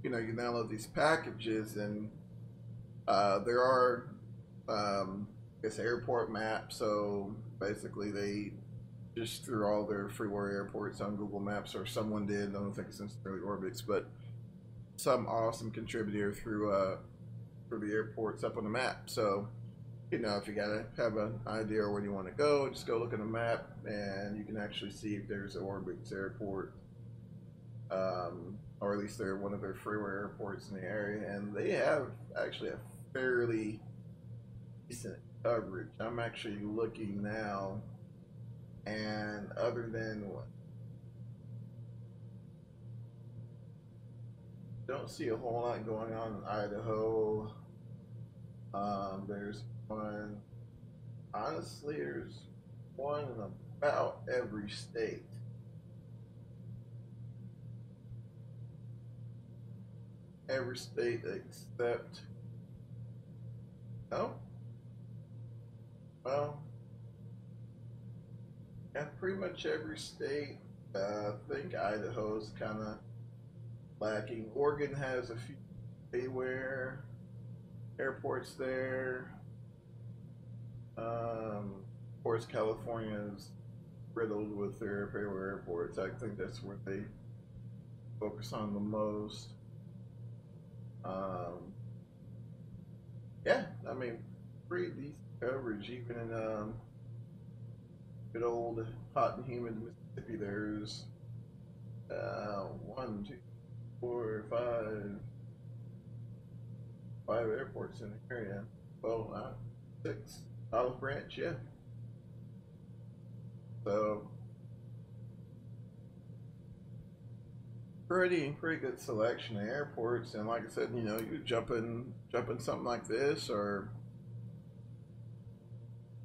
Speaker 1: you know, you download these packages, and there are, I guess, airport maps. So basically, they just threw all their freeware airports on Google Maps, or someone did. I don't think it's necessarily Orbix, but some awesome contributor threw the airports up on the map. So you know, if you gotta have an idea where you want to go, just go look at a map, and you can actually see if there's an Orbix airport, or at least they're one of their freeware airports in the area, and they have actually a fairly decent coverage. I'm actually looking now, and other than what, don't see a whole lot going on in Idaho. There's one. Honestly, there's one in about every state. Every state except, oh, well, yeah, pretty much every state. I think Idaho's kind of lacking. Oregon has a few freeware airports there. Of course, California is riddled with their freeware airports. I think that's where they focus on the most. Yeah, I mean, pretty decent coverage, even in good old hot and humid Mississippi. There's one, two, four, five airports in the area. Well, six. Olive Branch, yeah. So pretty good selection of airports. And like I said, you know, you jumping something like this, or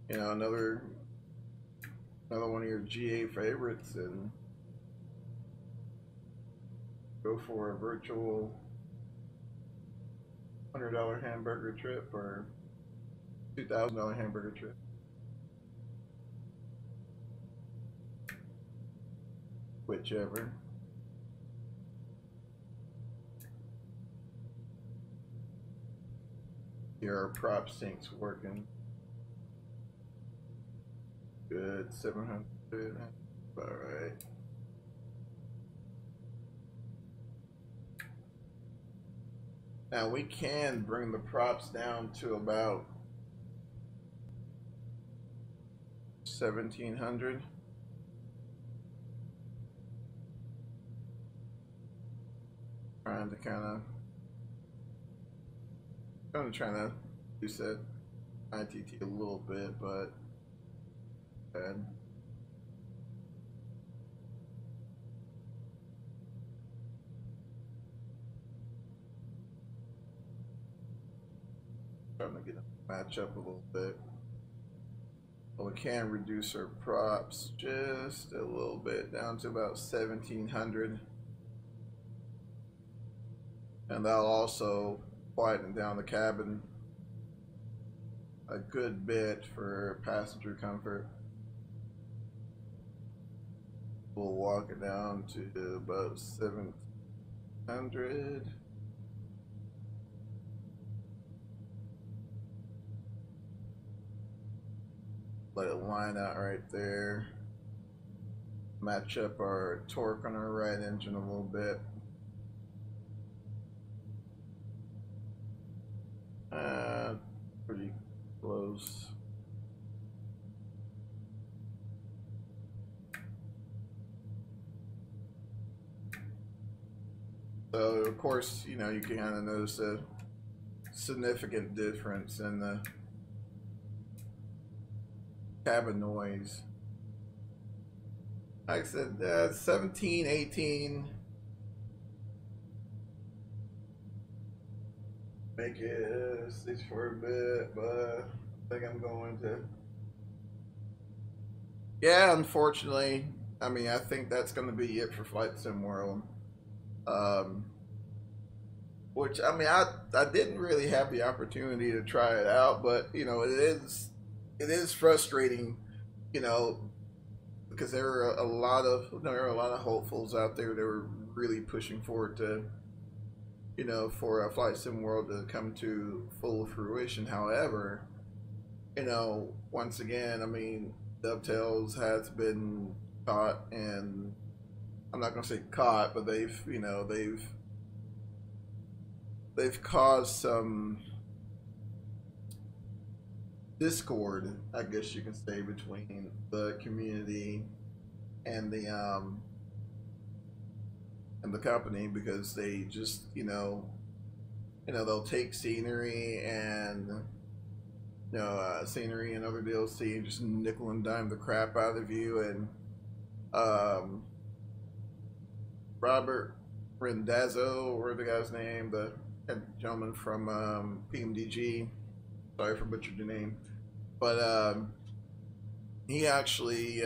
Speaker 1: you know, another one of your GA favorites, and go for a virtual $100 hamburger trip or $2,000 hamburger trip. Whichever. Your prop sync's working. Good, 700. All right. Now we can bring the props down to about 1700. Trying to reduce that ITT a little bit, but bad. Trying to get a match up a little bit. Well, we can reduce our props just a little bit down to about 1700. And that'll also quieten down the cabin a good bit for passenger comfort. We'll walk it down to about 700. Let it line out right there. Match up our torque on our right engine a little bit. Pretty close. So of course, you know, you can kind of notice a significant difference in the cabin noise. Like I said, 17, 18. Make it 6 for a bit, but I think I'm going to. Yeah, unfortunately, I mean, I think that's going to be it for Flight Sim World. Which, I mean, I didn't really have the opportunity to try it out, but you know, it is frustrating, you know, because there are a lot of hopefuls out there that were really pushing forward to, you know, for a Flight Sim World to come to full fruition. However, you know, once again, I mean, Dovetails has been caught, and I'm not going to say caught, but they've caused some discord, I guess you can say, between the community and the company, because they just, you know, they'll take scenery and scenery and other DLC and just nickel and dime the crap out of you. And Robert Rendazzo, or the guy's name, the gentleman from PMDG, sorry for butchered your name, but he actually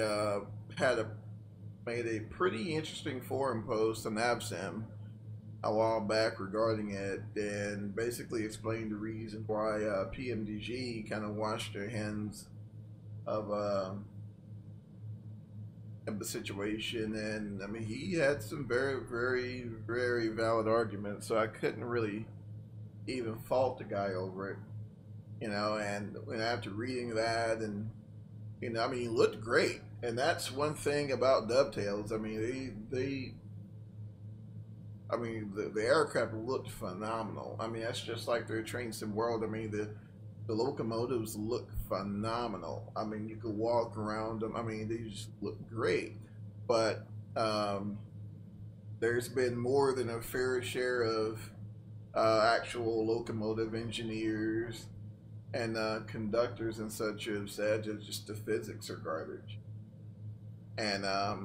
Speaker 1: made a pretty interesting forum post on AbSim a while back regarding it, and basically explained the reason why PMDG kind of washed their hands of the situation. And I mean, he had some very, very, very valid arguments, so I couldn't really even fault the guy over it, you know. And after reading that, and you know, I mean, he looked great, and that's one thing about Dovetails. I mean, the aircraft looked phenomenal. I mean, that's just like their Train Sim World. I mean, the locomotives look phenomenal. I mean, you could walk around them. I mean, they just look great. But there's been more than a fair share of actual locomotive engineers and conductors and such who have said that just the physics are garbage. And I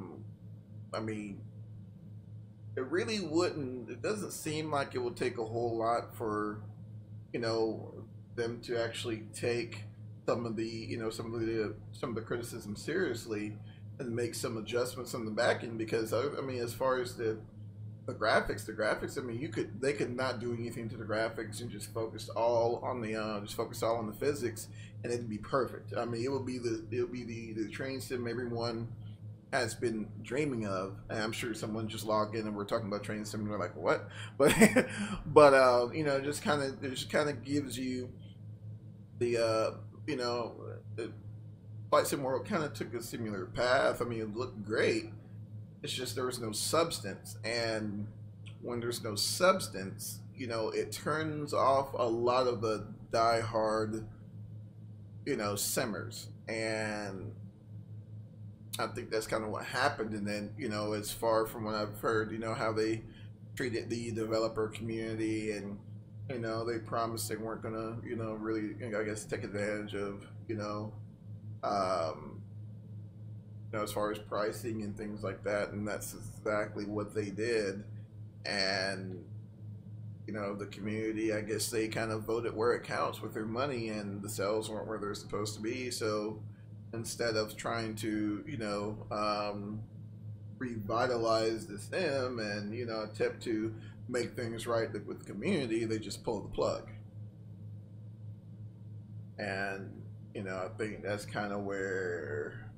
Speaker 1: mean, it doesn't seem like it would take a whole lot for, you know, them to actually take some of the criticism seriously and make some adjustments on the back end. Because I mean, as far as the graphics, I mean, they could not do anything to the graphics and just focus all on the physics, and it'd be perfect. I mean, it would be the train sim everyone has been dreaming of. And I'm sure someone just logged in and we're talking about train sim and they're like, what? But you know, it just kind of gives you the you know, the Flight Sim World kind of took a similar path. I mean, it looked great. It's just there was no substance, and when there's no substance, you know, it turns off a lot of the die-hard, you know, simmers. And I think that's kind of what happened. And then, you know, as far from what I've heard, you know, how they treated the developer community, and, you know, they promised they weren't gonna, you know, really, I guess, take advantage of, um, you know, as far as pricing and things like that. And that's exactly what they did. And, you know, the community, I guess they kind of voted where it counts with their money, and the sales weren't where they're supposed to be. So instead of trying to, you know, revitalize the sim and, you know, attempt to make things right with the community, they just pull the plug. And, you know, I think that's kind of where,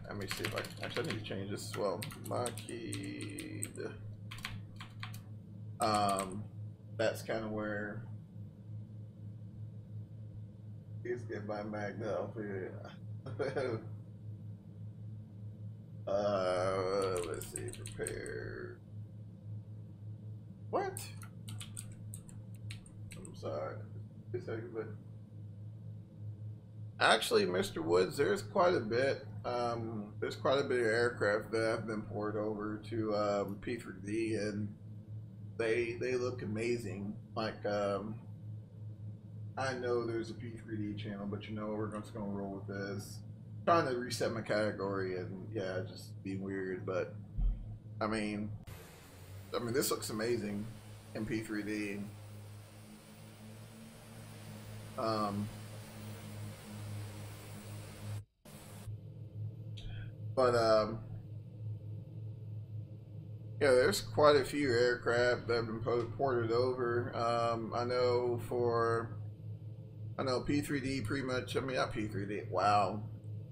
Speaker 1: let me see if actually I need to change this as well. Lockheed. That's kind of where, let's get my magnet up here. Let's see, prepare. What? I'm sorry. But actually, Mr. Woods, there's quite a bit. There's quite a bit of aircraft that have been poured over to P3D, and they look amazing. Like, I know there's a P3D channel, but, you know, we're just gonna roll with this. Trying to reset my category, and yeah, just being weird. But I mean, this looks amazing in P3D. Yeah, there's quite a few aircraft that have been ported over. I know P3D pretty much. I mean, not P3D. Wow,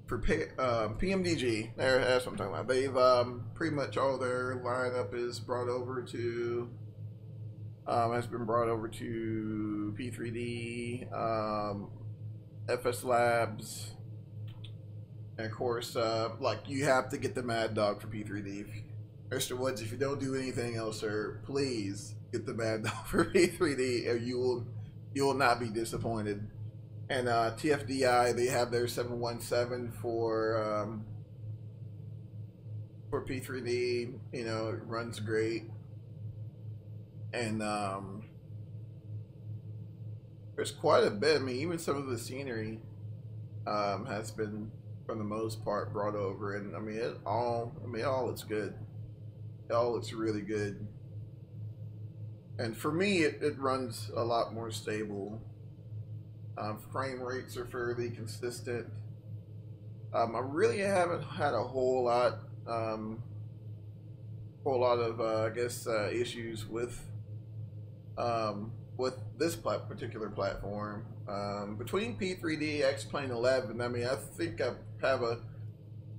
Speaker 1: PMDG. That's what I'm talking about. They've pretty much all their lineup is brought over to. Has been brought over to P3D, FS Labs, and of course, like, you have to get the Mad Dog for P3D. Mr. Woods, if you don't do anything else, sir, please get the Mad Dog for P3D, or you will not be disappointed. And TFDI, they have their 717 for P3D. You know, it runs great. And there's quite a bit. I mean, even some of the scenery has been, for the most part, brought over. And I mean, it all looks good. It all looks really good. And for me, it runs a lot more stable. Frame rates are fairly consistent. I really haven't had a whole lot of I guess issues with this particular platform. Between P3D, X-Plane 11, I mean, I think I have a,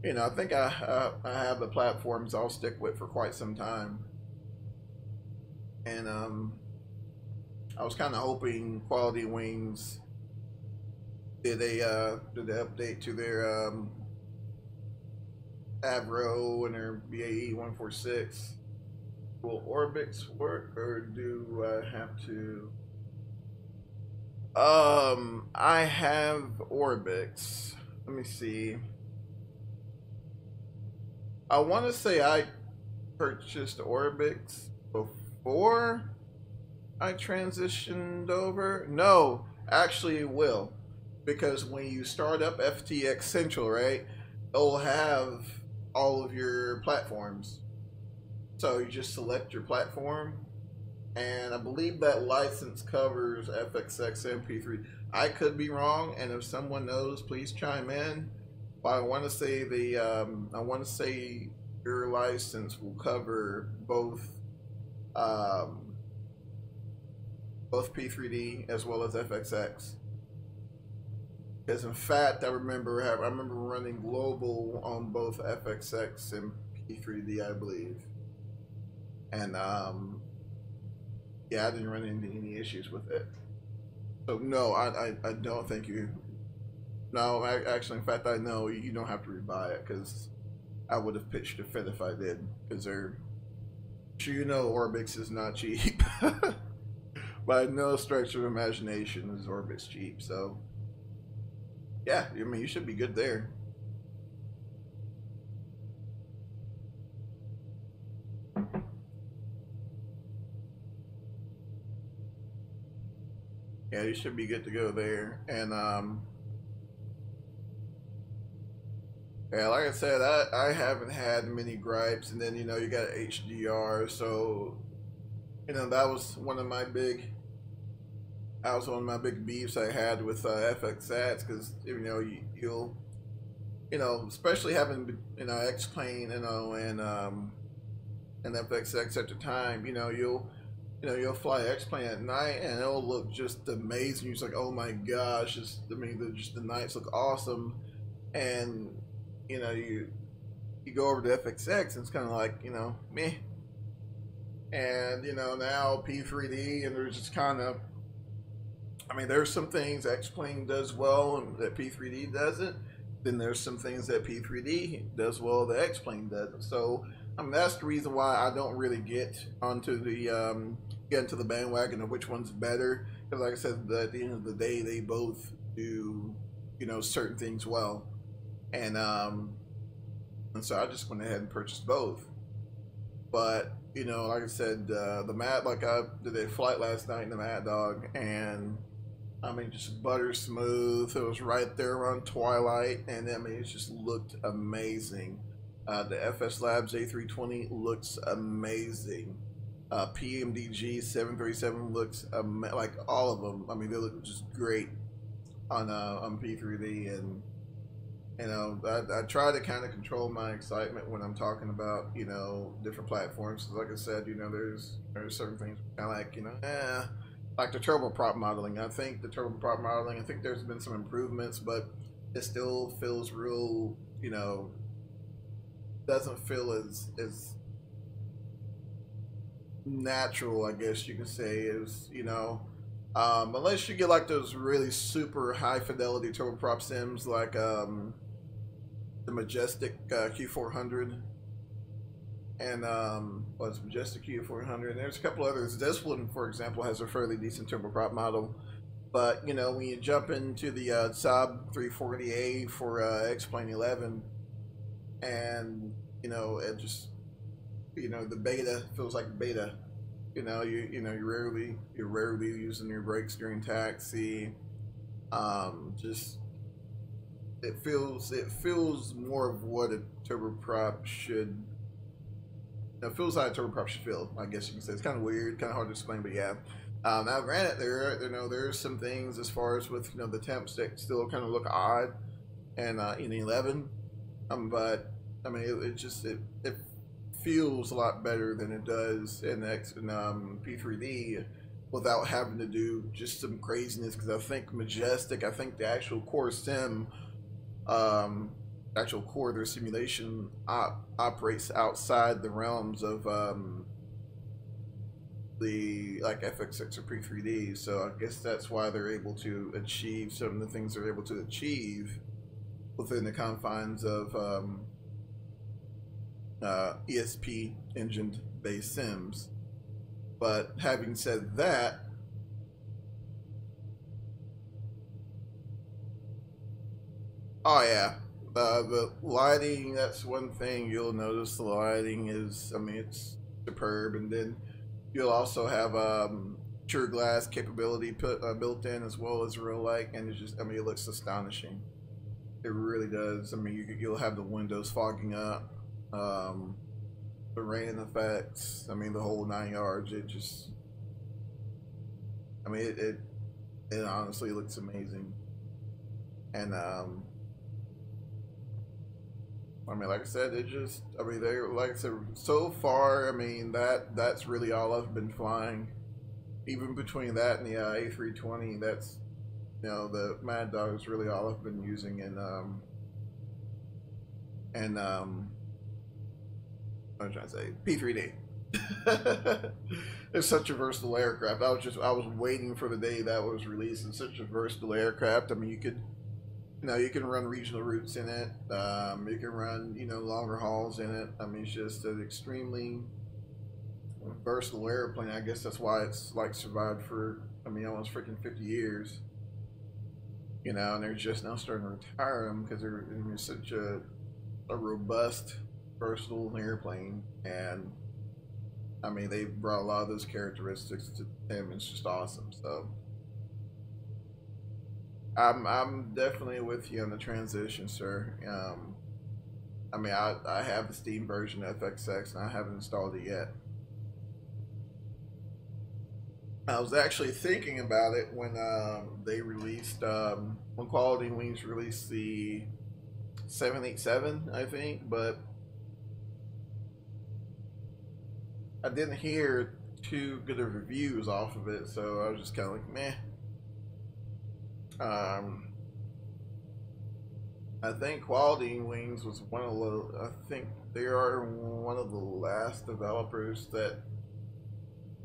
Speaker 1: you know, I think I have the platforms I'll stick with for quite some time. And I was kind of hoping Quality Wings did a update to their Avro and their BAE 146. Will Orbix work, or do I have to? I have Orbix. Let me see. I want to say I purchased Orbix before I transitioned over. No, actually it will. Because when you start up FTX Central, right, it'll have all of your platforms. So you just select your platform, and I believe that license covers FXX and P3. I could be wrong, and if someone knows, please chime in. But I want to say your license will cover both P3D as well as FXX. Because in fact, I remember running global on both FXX and P3D, I believe. And yeah, I didn't run into any issues with it. So no, I don't think you. No, actually, in fact, I know you don't have to rebuy it, because I would have pitched a fit if I did. Because they're, sure, you know, Orbix is not cheap. By no stretch of imagination is Orbix cheap. So yeah, I mean, you should be good there. yeah, you should be good to go there. And yeah, like I said, I haven't had many gripes. And then, you know, you got HDR, so, you know, that was one of my big beefs I had with FXX, because, you know, you'll, you know, especially having, you know, X-Plane, you know, and FXX at the time, you know, you'll fly X-Plane at night and it'll look just amazing. You're just like, oh my gosh, I mean, just the nights look awesome. And, you know, you go over to FXX and it's kind of like, you know, meh. And, you know, now P3D, and there's just kind of, I mean, there's some things X-Plane does well and that P3D doesn't. Then there's some things that P3D does well that X-Plane doesn't. So, I mean, that's the reason why I don't really get into the bandwagon of which one's better. Because, like I said, at the end of the day, they both do, you know, certain things well. And so I just went ahead and purchased both. But, you know, like I said, I did a flight last night in the Mad Dog, and I mean, just butter smooth. It was right there on twilight, and I mean, it just looked amazing. The FS Labs A320 looks amazing. PMDG 737 looks like all of them. I mean, they look just great on P3D, and you know, I try to kind of control my excitement when I'm talking about, you know, different platforms. Like I said, you know, there's certain things kind of like, you know, like the turboprop modeling. I think there's been some improvements, but it still feels real, you know, doesn't feel as natural, I guess you could say, as, you know, unless you get like those really super high fidelity turboprop sims like the Majestic Q400 and what's Majestic Q400, and there's a couple others. This one, for example, has a fairly decent turboprop model, but you know, when you jump into the Saab 340A for X-Plane 11, and you know, it just, you know, the beta feels like beta. You know, you're rarely using your brakes during taxi. Just it feels more of what a turboprop should. It feels like a turboprop should feel, I guess you can say. It's kind of weird, kind of hard to explain, but yeah. Now, granted, there's some things as far as with, you know, the temps that still kind of look odd, and in 11, but I mean, it feels a lot better than it does in P3D without having to do just some craziness. Because I think Majestic, I think the actual core sim, their simulation operates outside the realms of the like FX6 or P3D. So I guess that's why they're able to achieve some of the things they're able to achieve within the confines of ESP engine based sims. But having said that, oh yeah, the lighting, that's one thing you'll notice. The lighting is, I mean, it's superb. And then you'll also have true glass capability built in, as well as real light, and it's just, I mean, it looks astonishing. It really does. I mean, you'll have the windows fogging up, the rain effects. I mean, the whole 9 yards. It just, I mean, it honestly looks amazing. And I mean, like I said, I mean, like I said, so far, I mean, that's really all I've been flying. Even between that and the A320, that's, you know, the Mad Dog is really all I've been using. And what am I trying to say? P3D. It's such a versatile aircraft. I was waiting for the day that was released. It's such a versatile aircraft. I mean, you can run regional routes in it. You can run, you know, longer hauls in it. I mean, it's just an extremely versatile airplane. I guess that's why it's like survived for, I mean, almost freaking 50 years. You know, and they're just now starting to retire them because they're, I mean, such a robust, versatile airplane. And I mean, they brought a lot of those characteristics to him. It's just awesome. So I'm definitely with you on the transition, sir. I mean, I have the Steam version of FXX and I haven't installed it yet. I was actually thinking about it when they released when Quality Wings released the 787, I think, but I didn't hear too good of reviews off of it, so I was just kind of like, meh. I think Quality Wings was one of the, I think they are one of the last developers that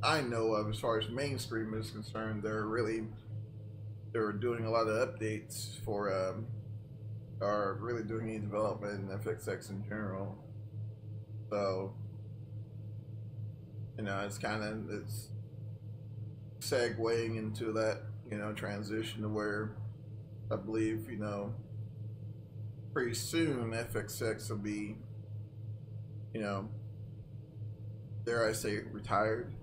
Speaker 1: I know of as far as mainstream is concerned. They're doing a lot of updates for, are really doing any development in FXX in general. So, you know, it's segueing into that, you know, transition to where I believe, you know, pretty soon FXX will be, you know, dare I say, retired.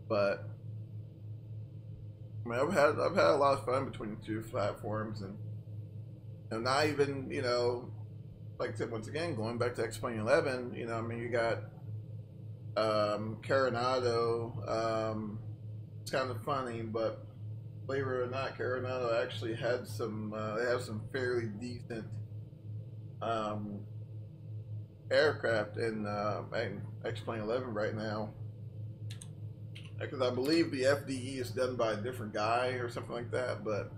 Speaker 1: But I mean, I've had a lot of fun between the two platforms, and not even, you know, like I said, once again, going back to X-Plane 11, you know, I mean, you got Coronado. It's kind of funny, but believe it or not, Coronado actually had some. They have some fairly decent aircraft in X-Plane 11 right now. Because I believe the FDE is done by a different guy or something like that, but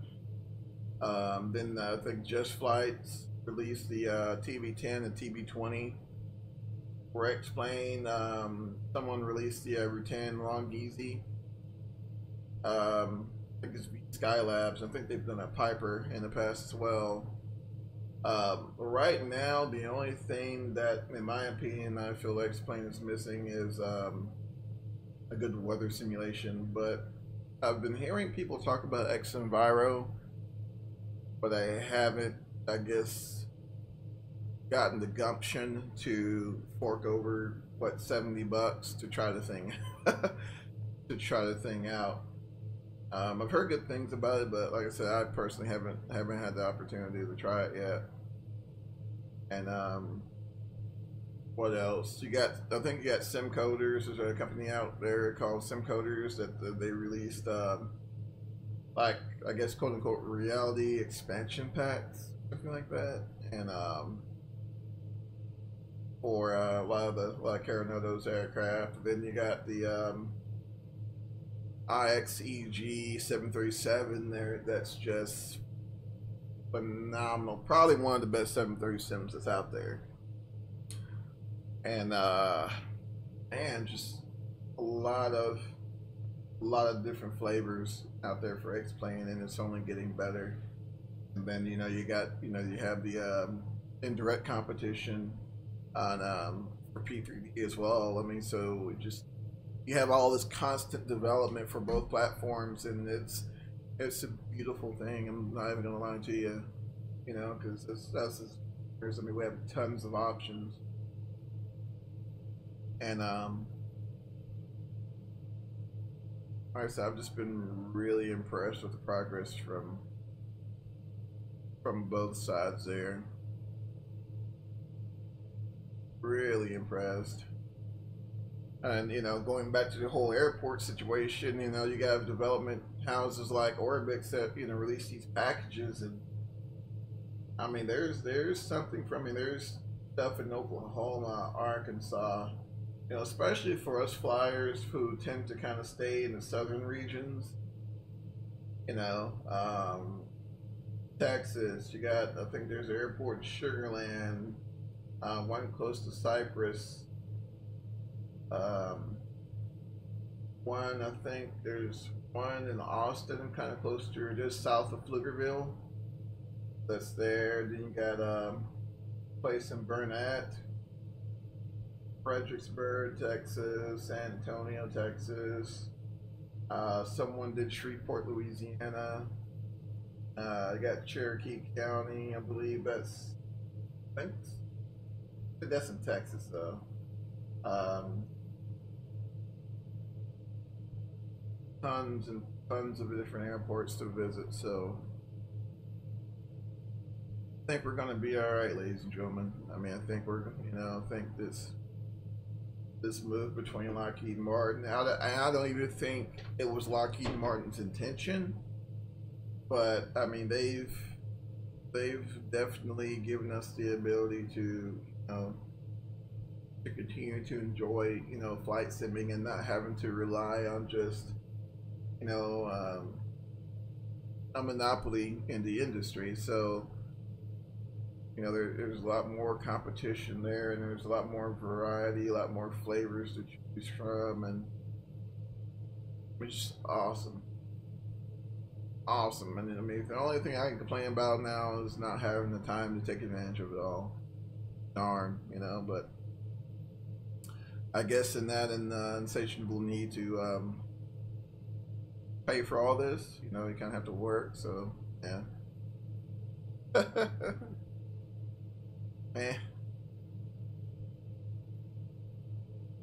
Speaker 1: then I think Just Flights released the TB10 and TB20 for X-Plane. Someone released the Rutan Longeezy. I think it's Skylabs. I think they've done a Piper in the past as well. Right now, the only thing that, in my opinion, I feel X-Plane is missing is a good weather simulation. But I've been hearing people talk about X Enviro, but I haven't, I guess, gotten the gumption to fork over what, $70 to try the thing to try the thing out. I've heard good things about it, but like I said, I personally haven't had the opportunity to try it yet. And what else? You got, I think you got SimCoders. There's a company out there called SimCoders that they released, like, I guess, quote unquote reality expansion packs, something like that. And for a lot of Coronado's aircraft. Then you got the IXEG 737 there. That's just phenomenal. Probably one of the best 737s that's out there. And just a lot of different flavors out there for X-Plane, and it's only getting better. And then, you know, you got, you know, you have the indirect competition on for P3D as well. I mean, so just you have all this constant development for both platforms, and it's a beautiful thing. I'm not even gonna lie to you, you know, because that's I mean, we have tons of options, and like I said, I've just been really impressed with the progress from both sides there. Really impressed. And, you know, going back to the whole airport situation, you know, you got development houses like Orbix that, you know, release these packages, and I mean, there's something from me. There's stuff in Oklahoma, Arkansas, you know, especially for us flyers who tend to kind of stay in the southern regions. You know, Texas, you got, I think there's an airport in Sugar Land, one close to Cypress. One, I think there's one in Austin, kind of close to, just south of Pflugerville. That's there. Then you got a place in Burnett, Fredericksburg, Texas, San Antonio, Texas. Someone did Shreveport, Louisiana. You got Cherokee County, I believe that's, I think that's in Texas though. Tons and tons of different airports to visit, so I think we're gonna be all right, ladies and gentlemen. I mean, I think we're, I think this move between Lockheed Martin, I don't even think it was Lockheed Martin's intention, but I mean, they've definitely given us the ability to, to continue to enjoy, flight simming and not having to rely on just, a monopoly in the industry. So, there's a lot more competition there, and there's a lot more variety, a lot more flavors to choose from, and it's just awesome. Awesome. And I mean, the only thing I can complain about now is not having the time to take advantage of it all. Darn, but I guess in that insatiable need to pay for all this, you kind of have to work, so yeah. Eh.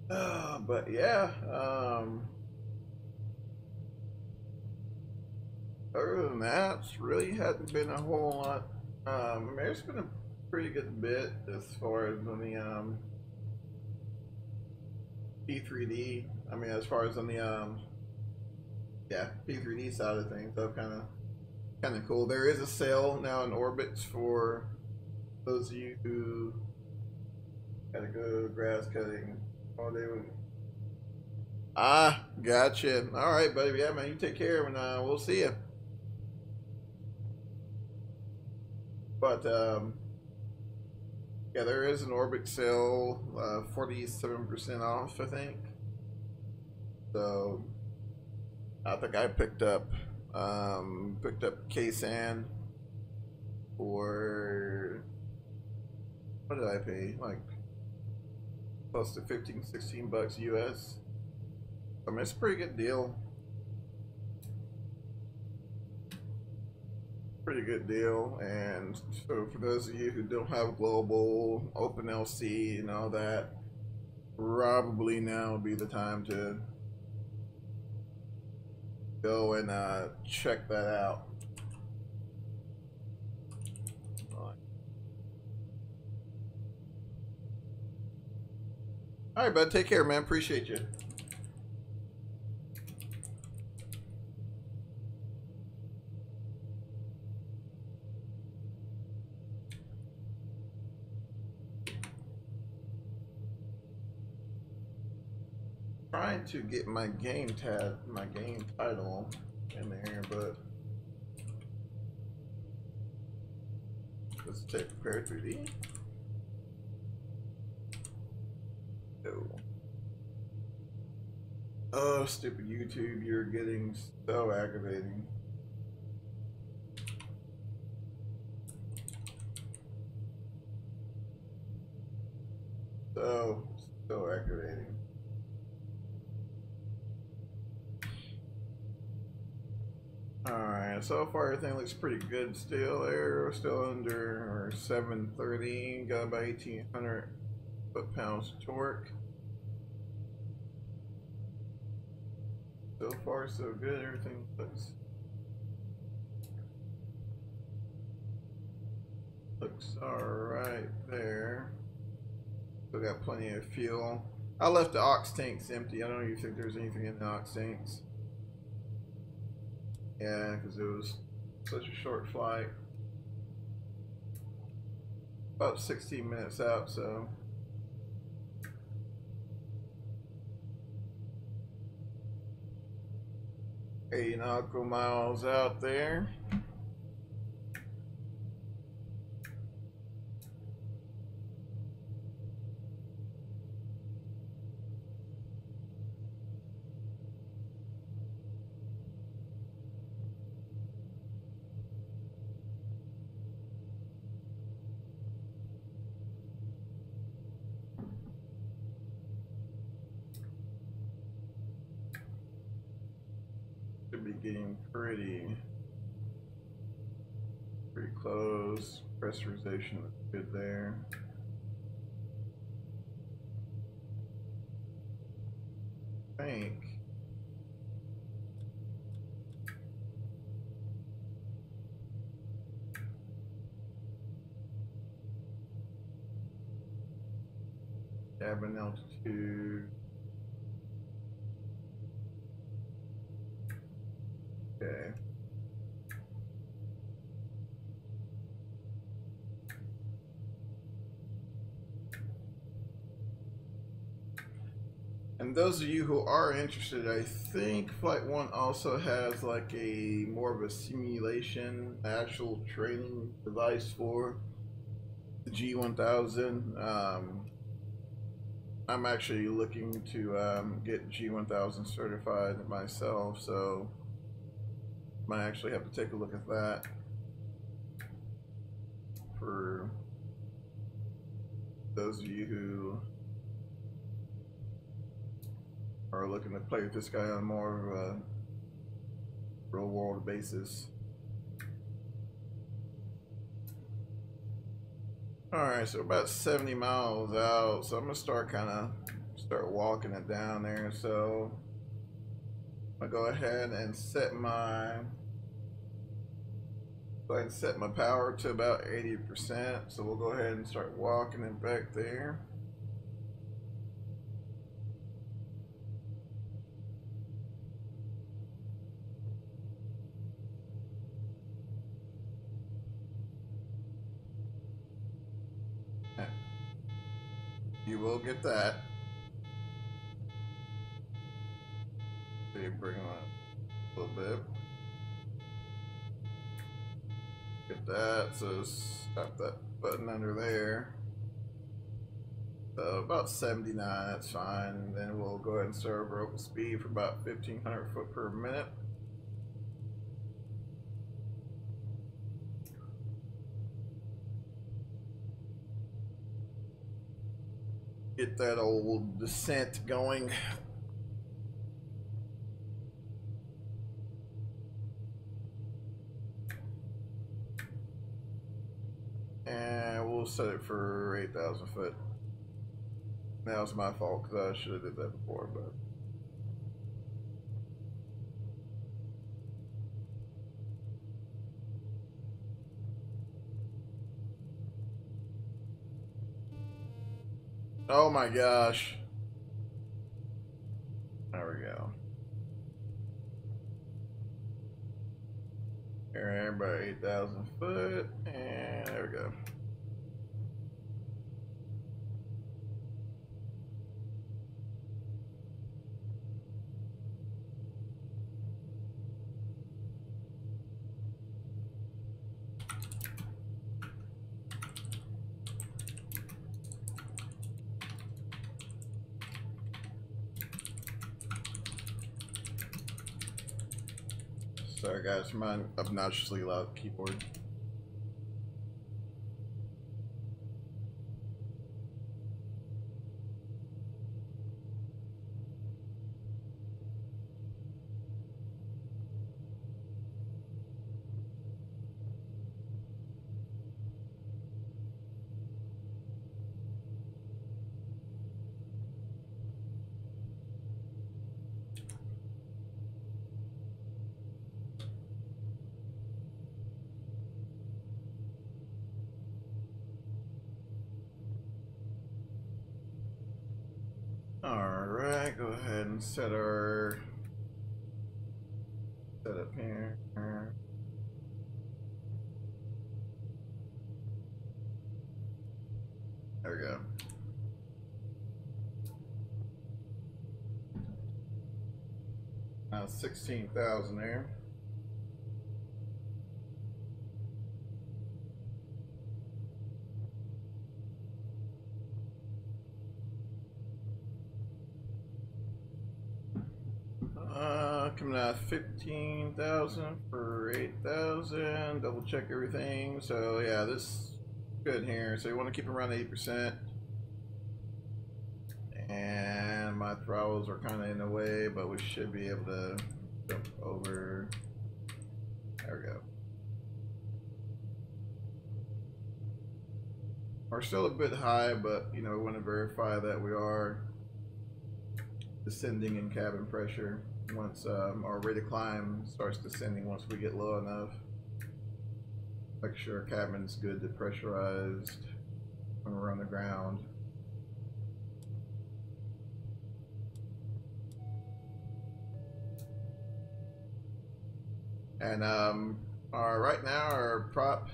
Speaker 1: But yeah, other than that, it's really hasn't been a whole lot. I mean, it's been a pretty good bit as far as on the B3D. I mean, as far as on the yeah, B3D side of things, so kind of cool. There is a sale now in orbits for those of you who gotta go grass cutting all day. Ah, gotcha. All right, buddy. Yeah, man, you take care, and we'll see you. But yeah, there is an orbit sale, 47% off, I think. So I think I picked up K-Sand for, what did I pay? Like close to 15-16 bucks US. I mean, it's a pretty good deal. Pretty good deal. And so for those of you who don't have global open LC and all that, probably now would be the time to go and check that out. All right, bud. Take care, man. Appreciate you. Trying to get my game title in there, but let's take Prepared3D. No. Oh, stupid YouTube, you're getting so aggravating. So aggravating. Alright, so far everything looks pretty good still there. We're still under our 730, got about 1800 foot-pounds of torque. So far so good, everything looks alright there. Still got plenty of fuel. I left the aux tanks empty. I don't even think there's anything in the aux tanks. Yeah, because it was such a short flight. About 16 minutes out, so. 80 nautical miles out there. Be getting pretty close. Pressurization is good there. I think cabin altitude. Okay. And those of you who are interested, I think Flight1 also has like a more of a simulation, actual training device for the G1000. I'm actually looking to get G1000 certified myself, so might actually have to take a look at that for those of you who are looking to play with this guy on more of a real world basis. Alright, so about 70 miles out, so I'm gonna start walking it down there. So I'm gonna go ahead and set my power to about 80%. So we'll go ahead and start walking it back there. You will get that. So you bring them up a little bit. Get that, so stop that button under there. So about 79, that's fine. And then we'll go ahead and serve vertical speed for about 1,500 foot per minute. Get that old descent going. And we'll set it for 8,000 foot. That was my fault because I should have did that before, but oh my gosh. There we go. Here, about 8,000 foot, and there we go. Sorry guys for my obnoxiously loud keyboard. Alright, go ahead and set our setup here. There we go. Now 16,000 there. Coming out 15,000 for 8,000. Double check everything. So yeah, this is good here. So you want to keep around 80%. And my throttles are kind of in the way, but we should be able to jump over. There we go. We're still a bit high, but you know, we want to verify that we are descending in cabin pressure once our rate of climb starts descending. Once we get low enough, make sure our cabin's good depressurized when we're on the ground. And right now our prop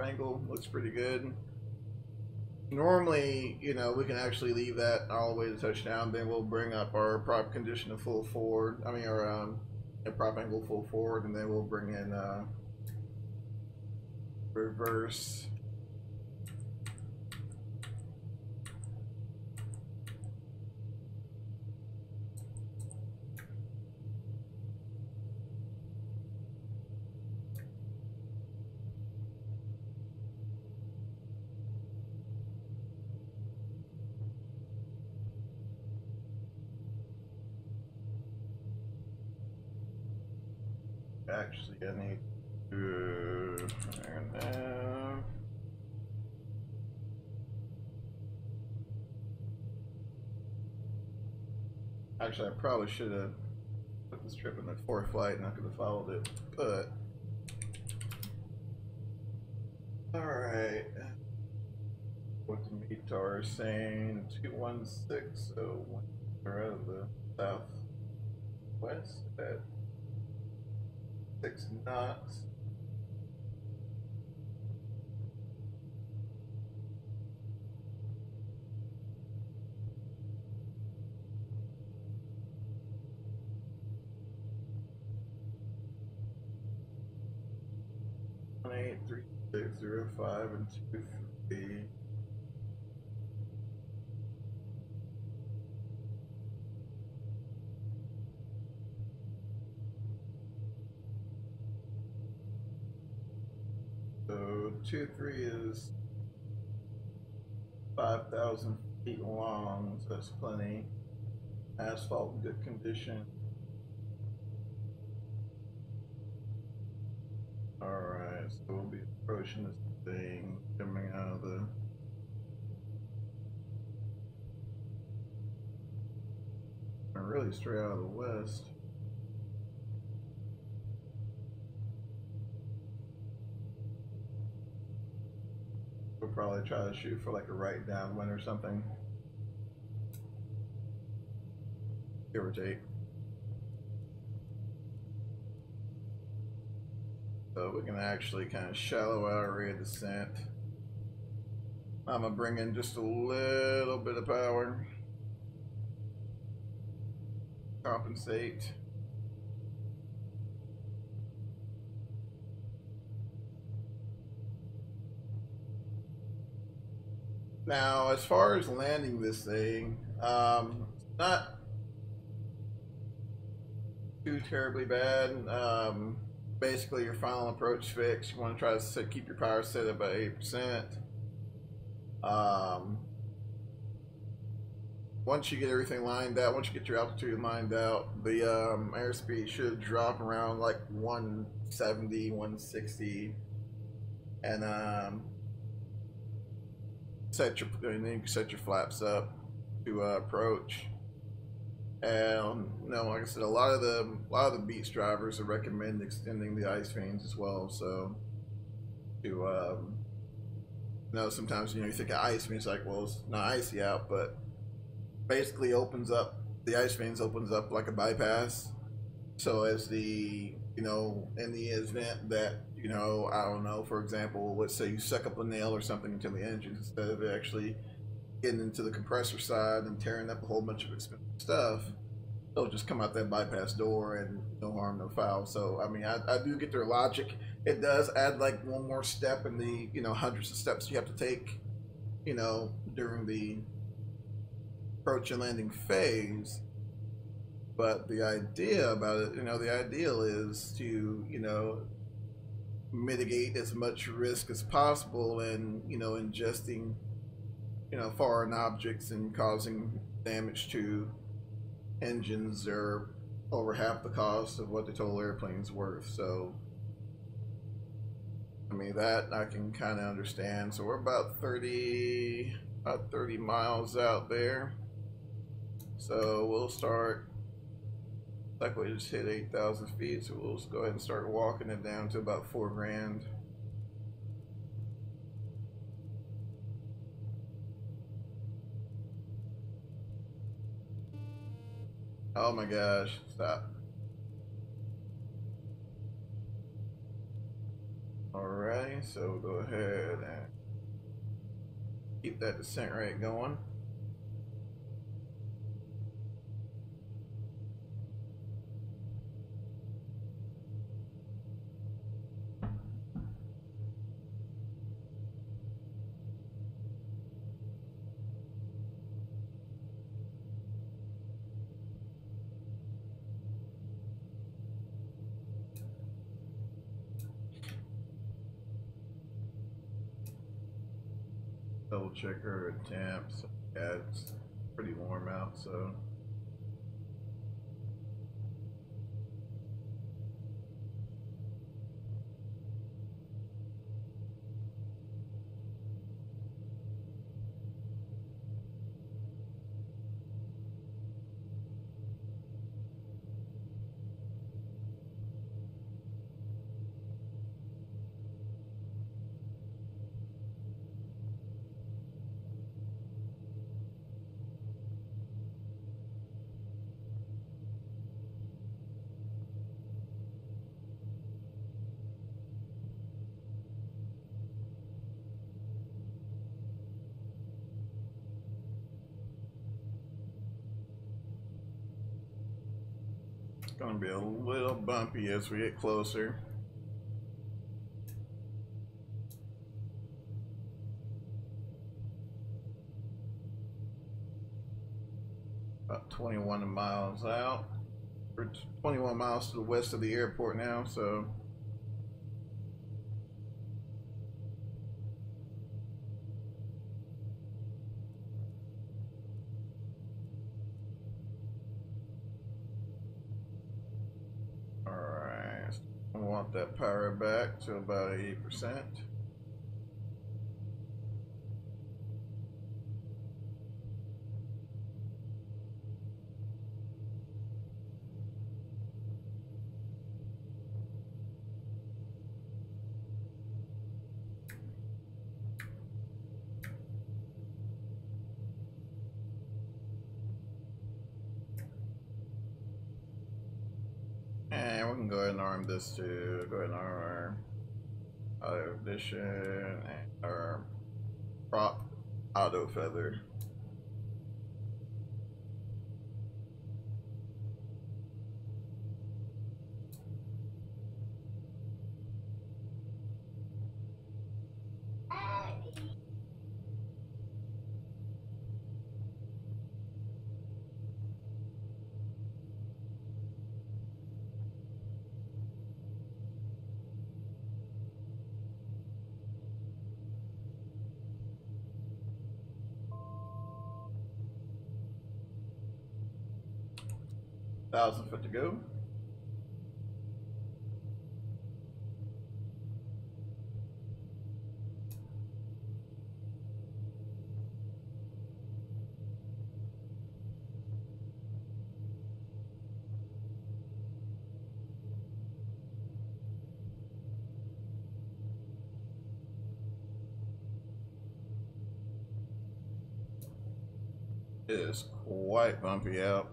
Speaker 1: angle looks pretty good. Normally, you know, we can actually leave that all the way to touchdown. Then we'll bring up our prop condition to full forward. I mean, our prop angle full forward, and then we'll bring in reverse. Actually, I need to and now. Actually, I probably should have put this trip in the 4th flight and I could have followed it, but all right. What the METAR is saying, 216, so we're out of the southwest at 6 knots. One 83605 and 23. So 23 is 5,000 feet long, so that's plenty. Asphalt in good condition. Alright, so we'll be approaching this thing coming out of the really straight out of the west. We'll probably try to shoot for like a right downwind or something, give or take. So we can actually kind of shallow out our rate of descent. I'm gonna bring in just a little bit of power, compensate. Now, as far as landing this thing, not too terribly bad. Basically, your final approach fix. You want to try to keep your power set at about 8%. Once you get everything lined out, once you get your altitude lined out, the airspeed should drop around like 170, 160, and then you can set your flaps up to approach. And you know, like I said, a lot of the beach drivers are recommend extending the ice vanes as well. So to you know, sometimes you think of ice and it's like, well, it's not icy out, but basically opens up the ice vanes, opens up like a bypass. So as the in the event that I don't know, for example, let's say you suck up a nail or something into the engine, instead of actually getting into the compressor side and tearing up a whole bunch of expensive stuff, they'll just come out that bypass door and no harm, no foul. So I mean, I do get their logic. It does add like one more step in the hundreds of steps you have to take during the approach and landing phase. But the idea about it, the ideal is to mitigate as much risk as possible and ingesting foreign objects and causing damage to engines are over half the cost of what the total airplane's worth. So I mean, that I can kind of understand. So we're about 30 miles out there, so we'll start like we just hit 8,000 feet, so we'll just go ahead and start walking it down to about 4 grand. Oh my gosh, stop. high, so we'll go ahead and keep that descent rate going. Double check her temps. Yeah, it's pretty warm out, so. Gonna be a little bumpy as we get closer. About 21 miles out. We're 21 miles to the west of the airport now, so. I want that power back to about 80%. And we can go ahead and arm this too. Go ahead and arm our auto ignition and our prop auto feather. $1,000 to go. It is quite bumpy out.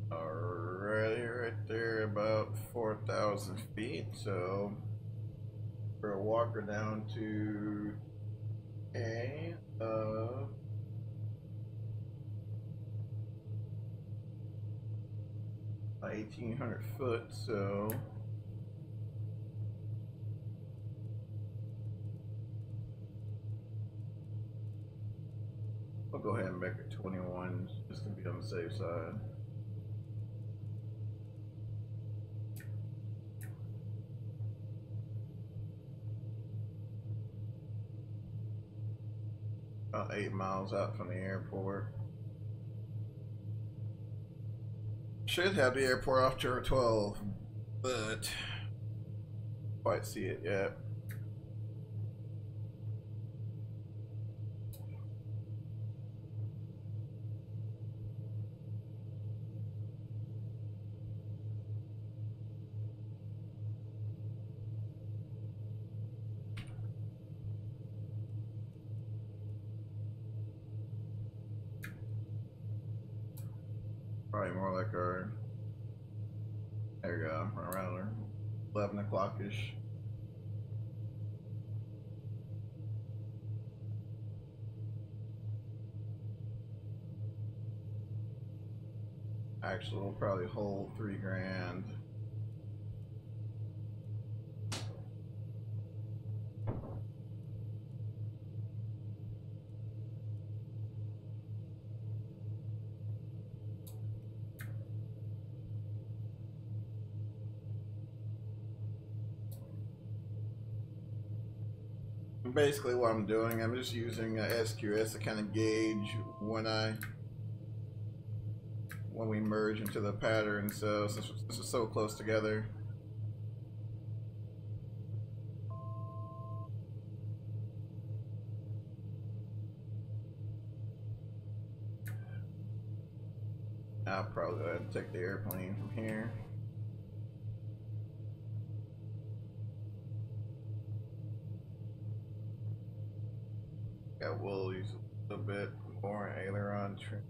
Speaker 1: Alrighty, right there, about 4,000 feet. So we'll walk her down to a 1,800 foot. So we'll go ahead and make it 21 just to be on the safe side. About 8 miles out from the airport. Should have the airport off to 12, but quite see it yet. Probably more like our, there we go, around 11 o'clock-ish. Actually, we'll probably hold $3,000. Basically what I'm doing, I'm just using SQS to kind of gauge when we merge into the pattern. So since this is so close together, I'll probably go ahead and take the airplane from here. Yeah, we'll use a little bit more aileron trim.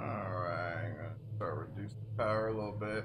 Speaker 1: Alright, I'm gonna start reducing power a little bit.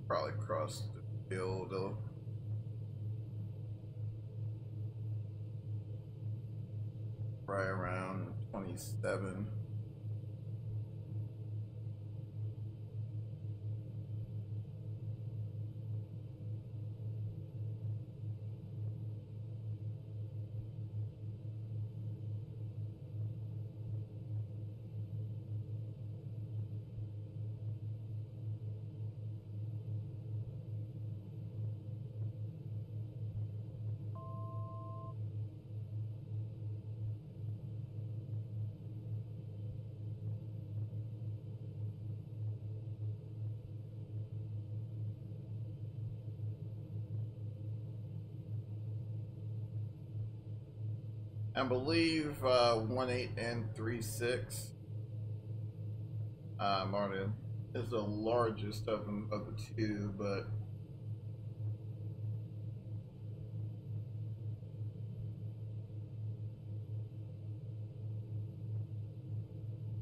Speaker 1: Probably cross the field though. Right around 27. I believe 1.8 and 3.6 Martin is the largest of them of the two, but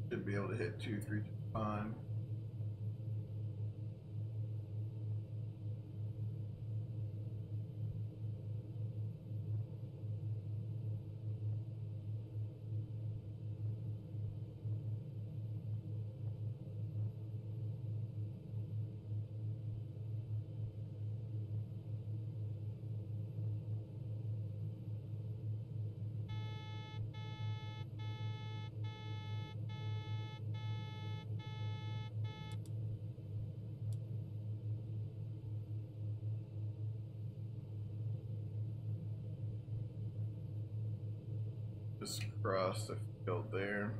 Speaker 1: should be able to hit 2.3 fine. Just cross the field there.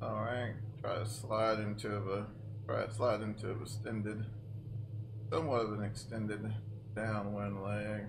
Speaker 1: Alright, try to slide into extended, somewhat of an extended downwind leg.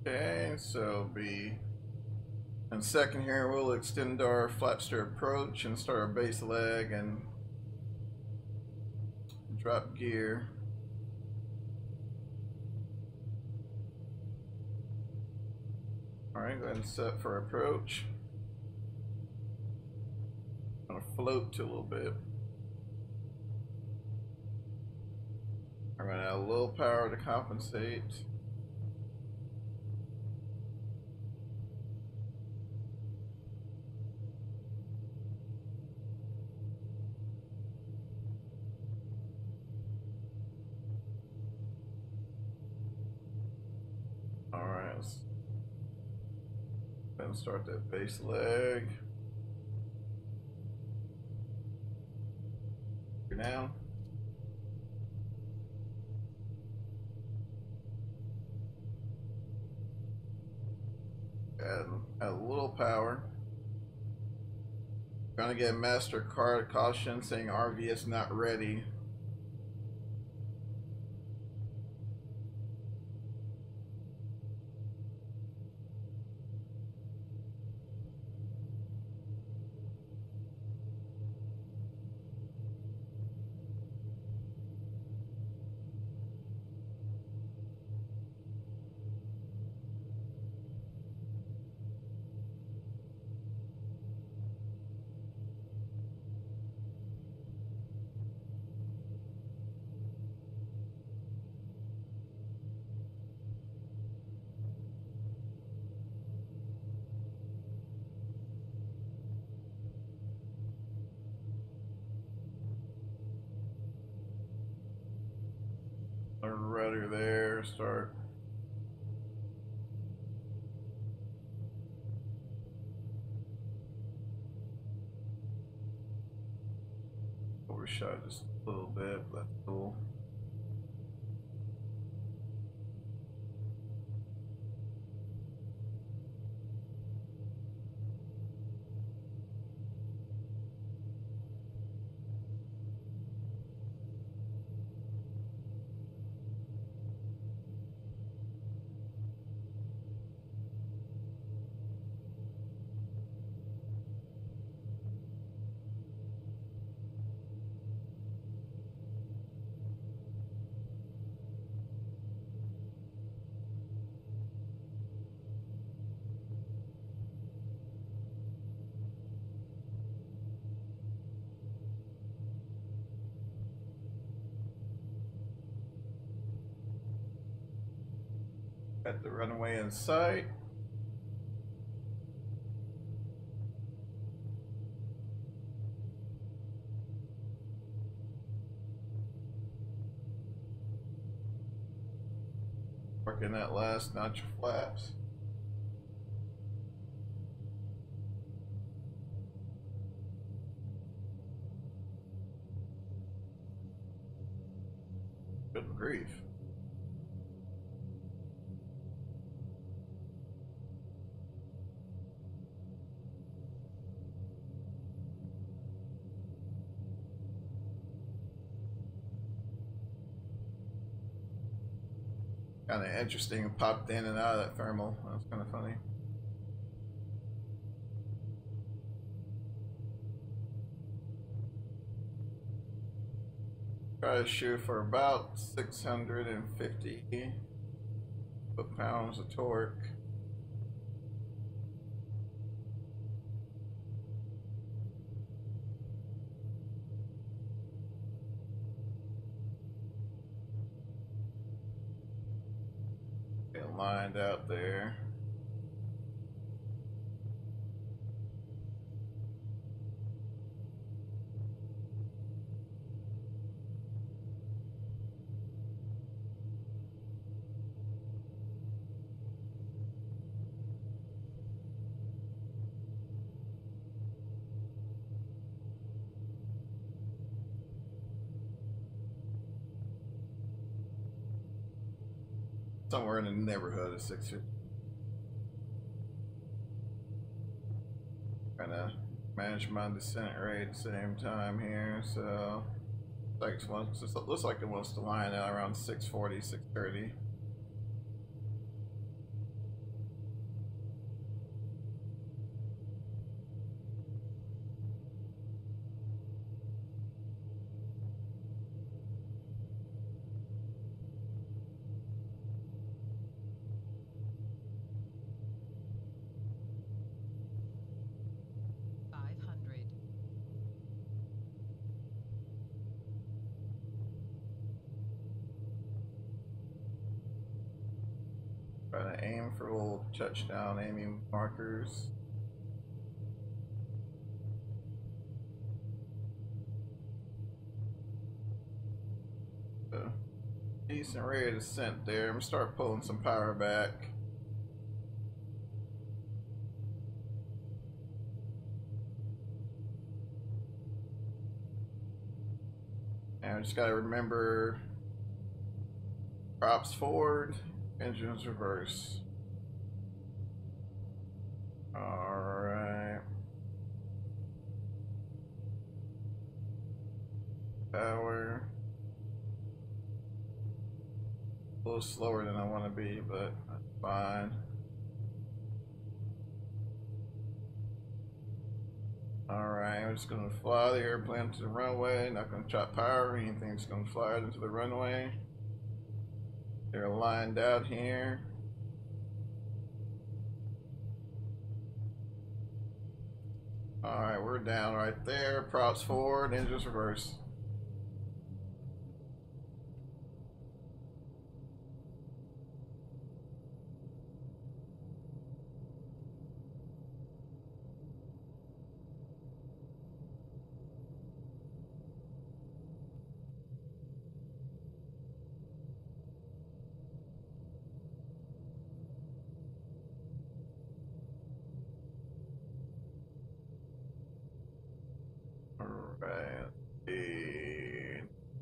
Speaker 1: Okay, so in second here we'll extend our flapster approach and start our base leg and drop gear. Alright, go ahead and set for approach. I'm gonna float to a little bit. I'm gonna add a little power to compensate. Alright, let's go ahead and start that base leg. Now. Add a little power. Gonna get master card caution saying RV is not ready. Rudder there, start. Overshot just a little bit, but that's cool. Got the runway in sight. Working that last notch of flaps. Good grief. Kind of interesting. It popped in and out of that thermal. That's kind of funny. Try to shoot for about 650 foot-pounds of torque. Get lined out there. Somewhere in the neighborhood of 650. Trying to manage my descent rate at the same time here, so like it looks like it wants to line out around 640, 630. Trying to aim for little touchdown aiming markers. So, decent rate of descent there. I'm gonna start pulling some power back. And I just gotta remember props forward, engines reverse. Alright. Power. A little slower than I want to be, but that's fine. Alright, I'm just gonna fly the airplane to the runway, not gonna chop power or anything, just gonna fly it into the runway. They're lined out here. Alright, we're down right there. Props forward, engines reverse.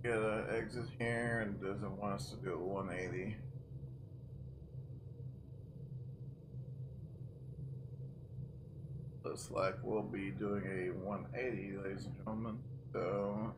Speaker 1: Get an exit here and doesn't want us to do a 180. Looks like we'll be doing a 180, ladies and gentlemen. So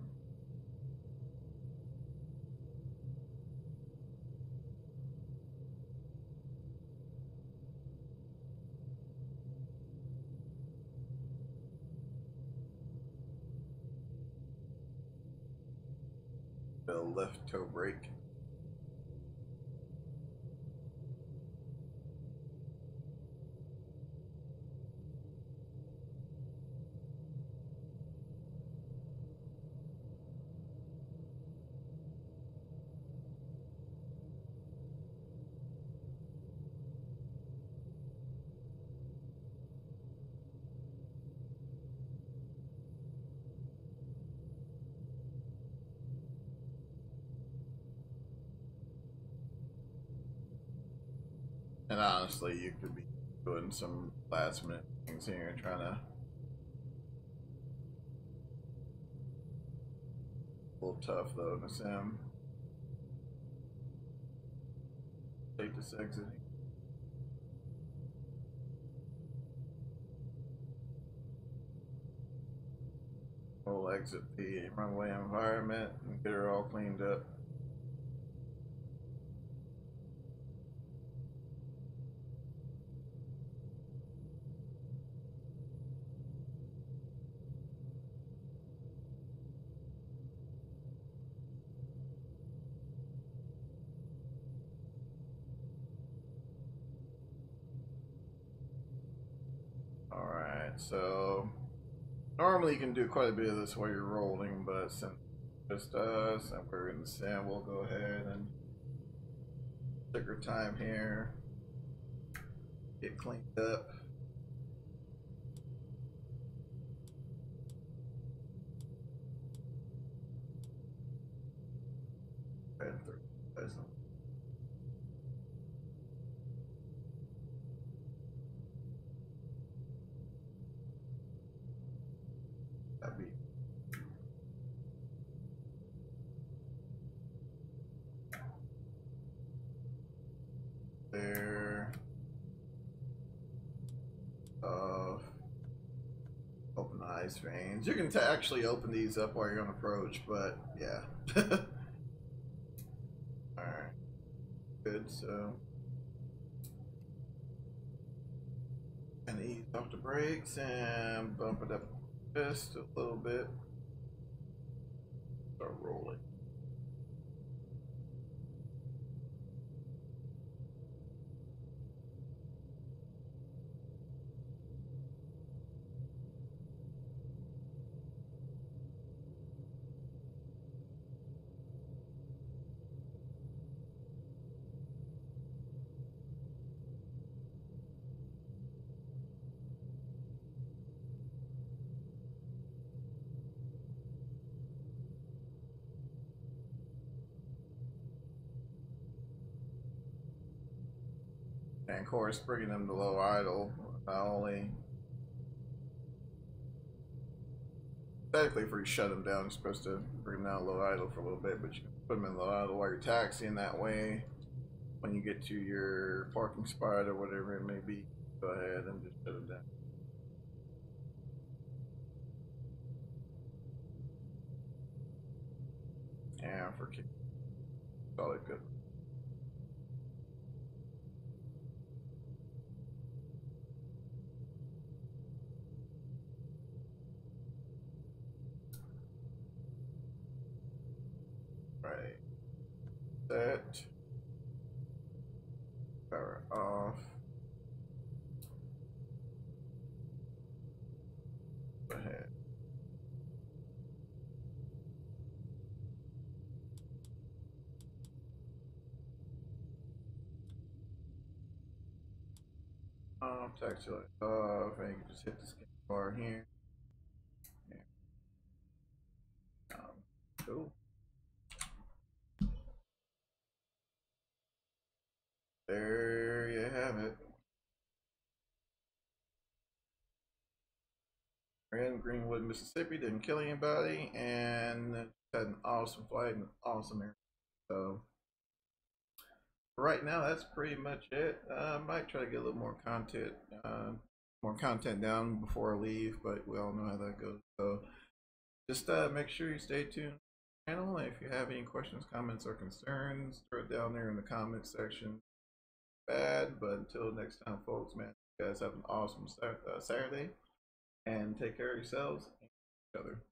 Speaker 1: the left toe brake. And honestly, you could be doing some last minute things here, trying to a little tough though in the sim. Take this exit. We'll exit the runway environment and get her all cleaned up. Alright, so normally you can do quite a bit of this while you're rolling, but since it's just us and we're in the sim, we'll go ahead and take our time here, get cleaned up. That'd be there. Open the ice veins. You can actually open these up while you're on approach, but yeah. Alright. Good, so. And ease off the brakes and bump it up just a little bit. Start rolling. And of course, bringing them to low idle, not only technically, if you shut them down, you're supposed to bring them down low idle for a little bit, but you can put them in low idle while you're taxiing. That way, when you get to your parking spot or whatever it may be, go ahead and just shut them down. And for kick, solid good. Right. Set. Power off. Go ahead. Taxi light off, and you can just hit the scan bar here. Yeah. Cool. There you have it. We're in Greenwood, Mississippi. Didn't kill anybody, and had an awesome flight and awesome air. So right now, that's pretty much it. I might try to get a little more content down before I leave, but we all know how that goes. So just make sure you stay tuned to the channel. If you have any questions, comments, or concerns, throw it down there in the comment section. Bad, but until next time, folks, man, you guys have an awesome Saturday, and take care of yourselves and each other.